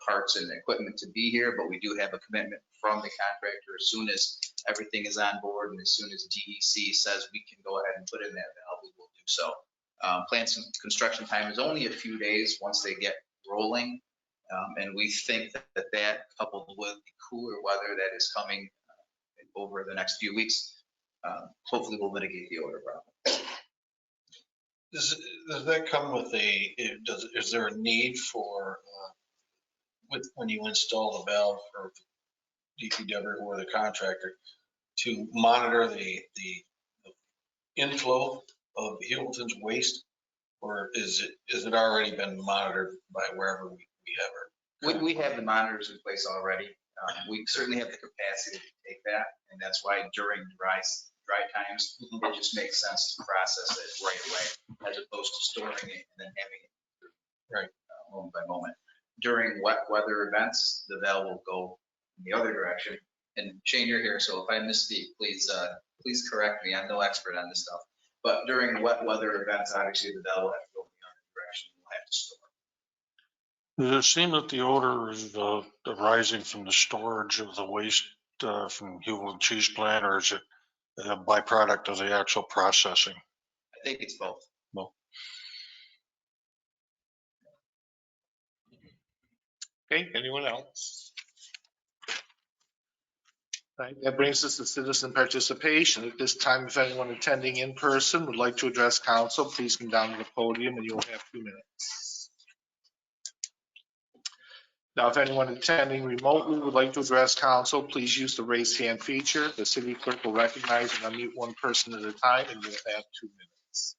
S10: parts and equipment to be here, but we do have a commitment from the contractor. As soon as everything is on board and as soon as DEC says we can go ahead and put in that valve, we will do so. Plant construction time is only a few days once they get rolling. And we think that coupled with the cooler weather that is coming over the next few weeks, hopefully will mitigate the odor problem.
S5: Does that come with is there a need for, when you install the valve for DPW or the contractor, to monitor the inflow of Hubleton's waste? Or is it already been monitored by wherever we have it?
S10: We have the monitors in place already. We certainly have the capacity to take that, and that's why during dry times, it just makes sense to process it right away, as opposed to storing it and then having it moment by moment. During wet weather events, the valve will go in the other direction. And Shane, you're here, so if I misspeak, please correct me. I'm no expert on this stuff. But during wet weather events, obviously the valve will have to go in the other direction. We'll have to store.
S7: Does it seem that the odor is arising from the storage of the waste from Hubleton Cheese Plant, or is it a byproduct of the actual processing?
S10: I think it's both.
S7: Well,
S2: okay, anyone else? Right, that brings us to citizen participation. At this time, if anyone attending in person would like to address council, please come down to the podium and you'll have 2 minutes. Now, if anyone attending remotely would like to address council, please use the raise hand feature. The city clerk will recognize and unmute one person at a time, and you'll have 2 minutes.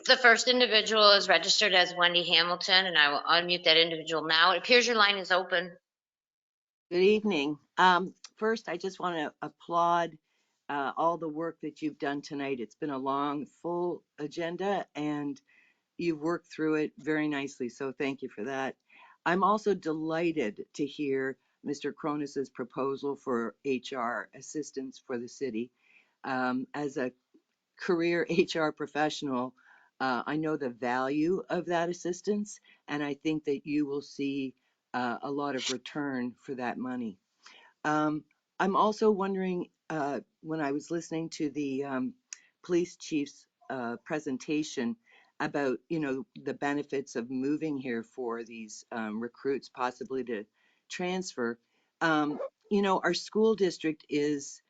S1: The first individual is registered as Wendy Hamilton, and I will unmute that individual now. It appears your line is open.
S15: Good evening. First, I just want to applaud all the work that you've done tonight. It's been a long, full agenda, and you've worked through it very nicely, so thank you for that. I'm also delighted to hear Mr. Cronus's proposal for HR assistance for the city. As a career HR professional, I know the value of that assistance, and I think that you will see a lot of return for that money. I'm also wondering, when I was listening to the police chief's presentation about, the benefits of moving here for these recruits possibly to transfer, our school district is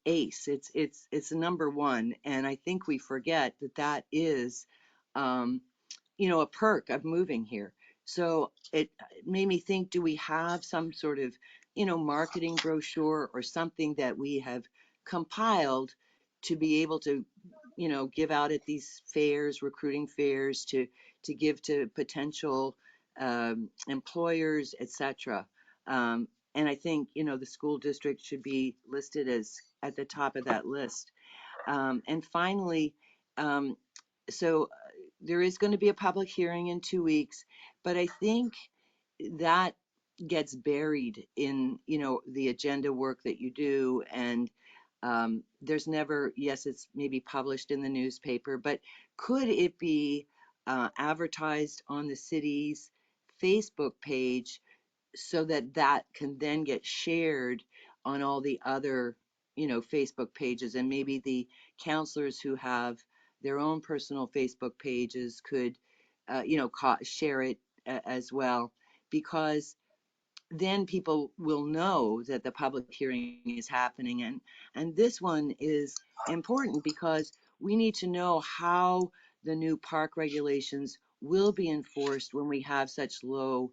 S15: ACE. It's number one, and I think we forget that that is, a perk of moving here. So it made me think, do we have some sort of, marketing brochure or something that we have compiled to be able to, give out at these fairs, recruiting fairs, to give to potential employers, etc. And I think, the school district should be listed as at the top of that list. And finally, so there is going to be a public hearing in 2 weeks, but I think that gets buried in, the agenda work that you do. And there's never, yes, it's maybe published in the newspaper, but could it be advertised on the city's Facebook page so that that can then get shared on all the other, Facebook pages, and maybe the counselors who have their own personal Facebook pages could, share it as well, because then people will know that the public hearing is happening. And this one is important because we need to know how the new park regulations will be enforced when we have such low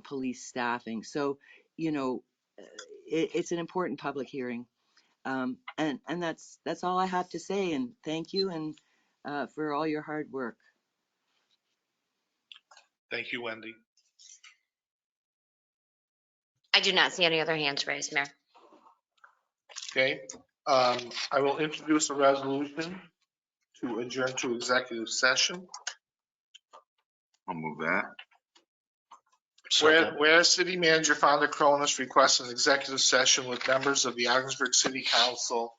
S15: police staffing. So, it's an important public hearing. And that's all I have to say. And thank you and for all your hard work.
S2: Thank you, Wendy.
S1: I do not see any other hands raised, Mayor.
S2: Okay, I will introduce a resolution to adjourn to executive session.
S6: I'll move that.
S2: Whereas City Manager Fonda Cronus requests an executive session with members of the Ogdensburg City Council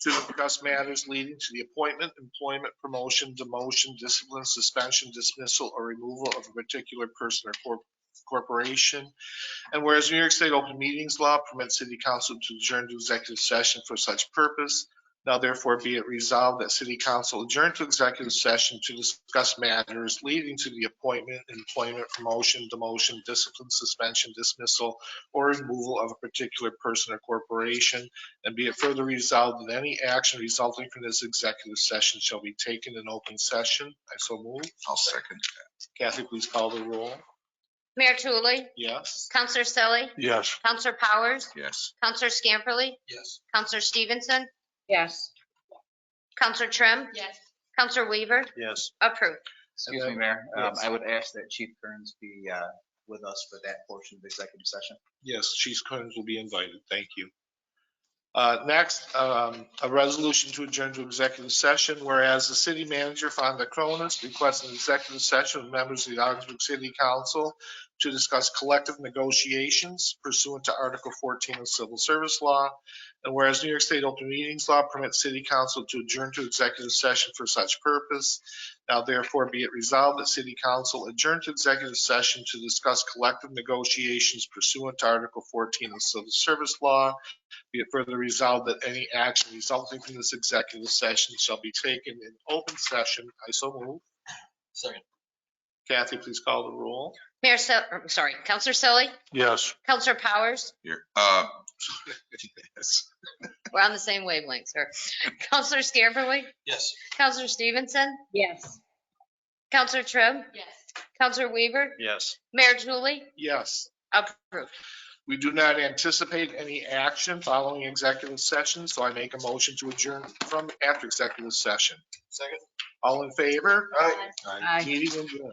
S2: to discuss matters leading to the appointment, employment, promotion, demotion, discipline, suspension, dismissal, or removal of a particular person or corporation. And whereas New York State Open Meetings Law permits City Council to adjourn to executive session for such purpose, now therefore be it resolved that City Council adjourn to executive session to discuss matters leading to the appointment, employment, promotion, demotion, discipline, suspension, dismissal, or removal of a particular person or corporation. And be it further resolved that any action resulting from this executive session shall be taken in open session. I so move.
S6: I'll second.
S2: Kathy, please call the roll.
S1: Mayor Tulley,
S2: Yes.
S1: Counselor Selly,
S7: Yes.
S1: Counselor Powers,
S6: Yes.
S1: Counselor Scamperly,
S5: Yes.
S1: Counselor Stevenson,
S3: Yes.
S1: Counselor Trim,
S11: Yes.
S1: Counselor Weaver,
S7: Yes.
S1: approved.
S10: Excuse me, Mayor.
S2: Yes.
S10: I would ask that Chief Kearns be with us for that portion of the executive session.
S2: Yes, Chief Kearns will be invited. Thank you. Next, a resolution to adjourn to executive session, whereas the city manager, Fonda Cronus, requests an executive session with members of the Ogdensburg City Council to discuss collective negotiations pursuant to Article 14 of Civil Service Law. And whereas New York State Open Meetings Law permits City Council to adjourn to executive session for such purpose, now therefore be it resolved that City Council adjourn to executive session to discuss collective negotiations pursuant to Article 14 of Civil Service Law. Be it further resolved that any action resulting from this executive session shall be taken in open session. I so move.
S5: Second.
S2: Kathy, please call the roll.
S1: Counselor Selly,
S7: Yes.
S1: Counselor Powers,
S6: Here. Yes.
S1: we're on the same wavelength, sir. Counselor Scamperly,
S5: Yes.
S1: Counselor Stevenson,
S3: Yes.
S1: Counselor Trim,
S11: Yes.
S1: Counselor Weaver,
S7: Yes.
S1: Mayor Tulley,
S2: Yes.
S1: approved.
S2: We do not anticipate any action following executive session, so I make a motion to adjourn from after executive session.
S5: Second.
S2: All in favor?
S5: Aye.
S3: Aye.
S2: Meeting adjourned.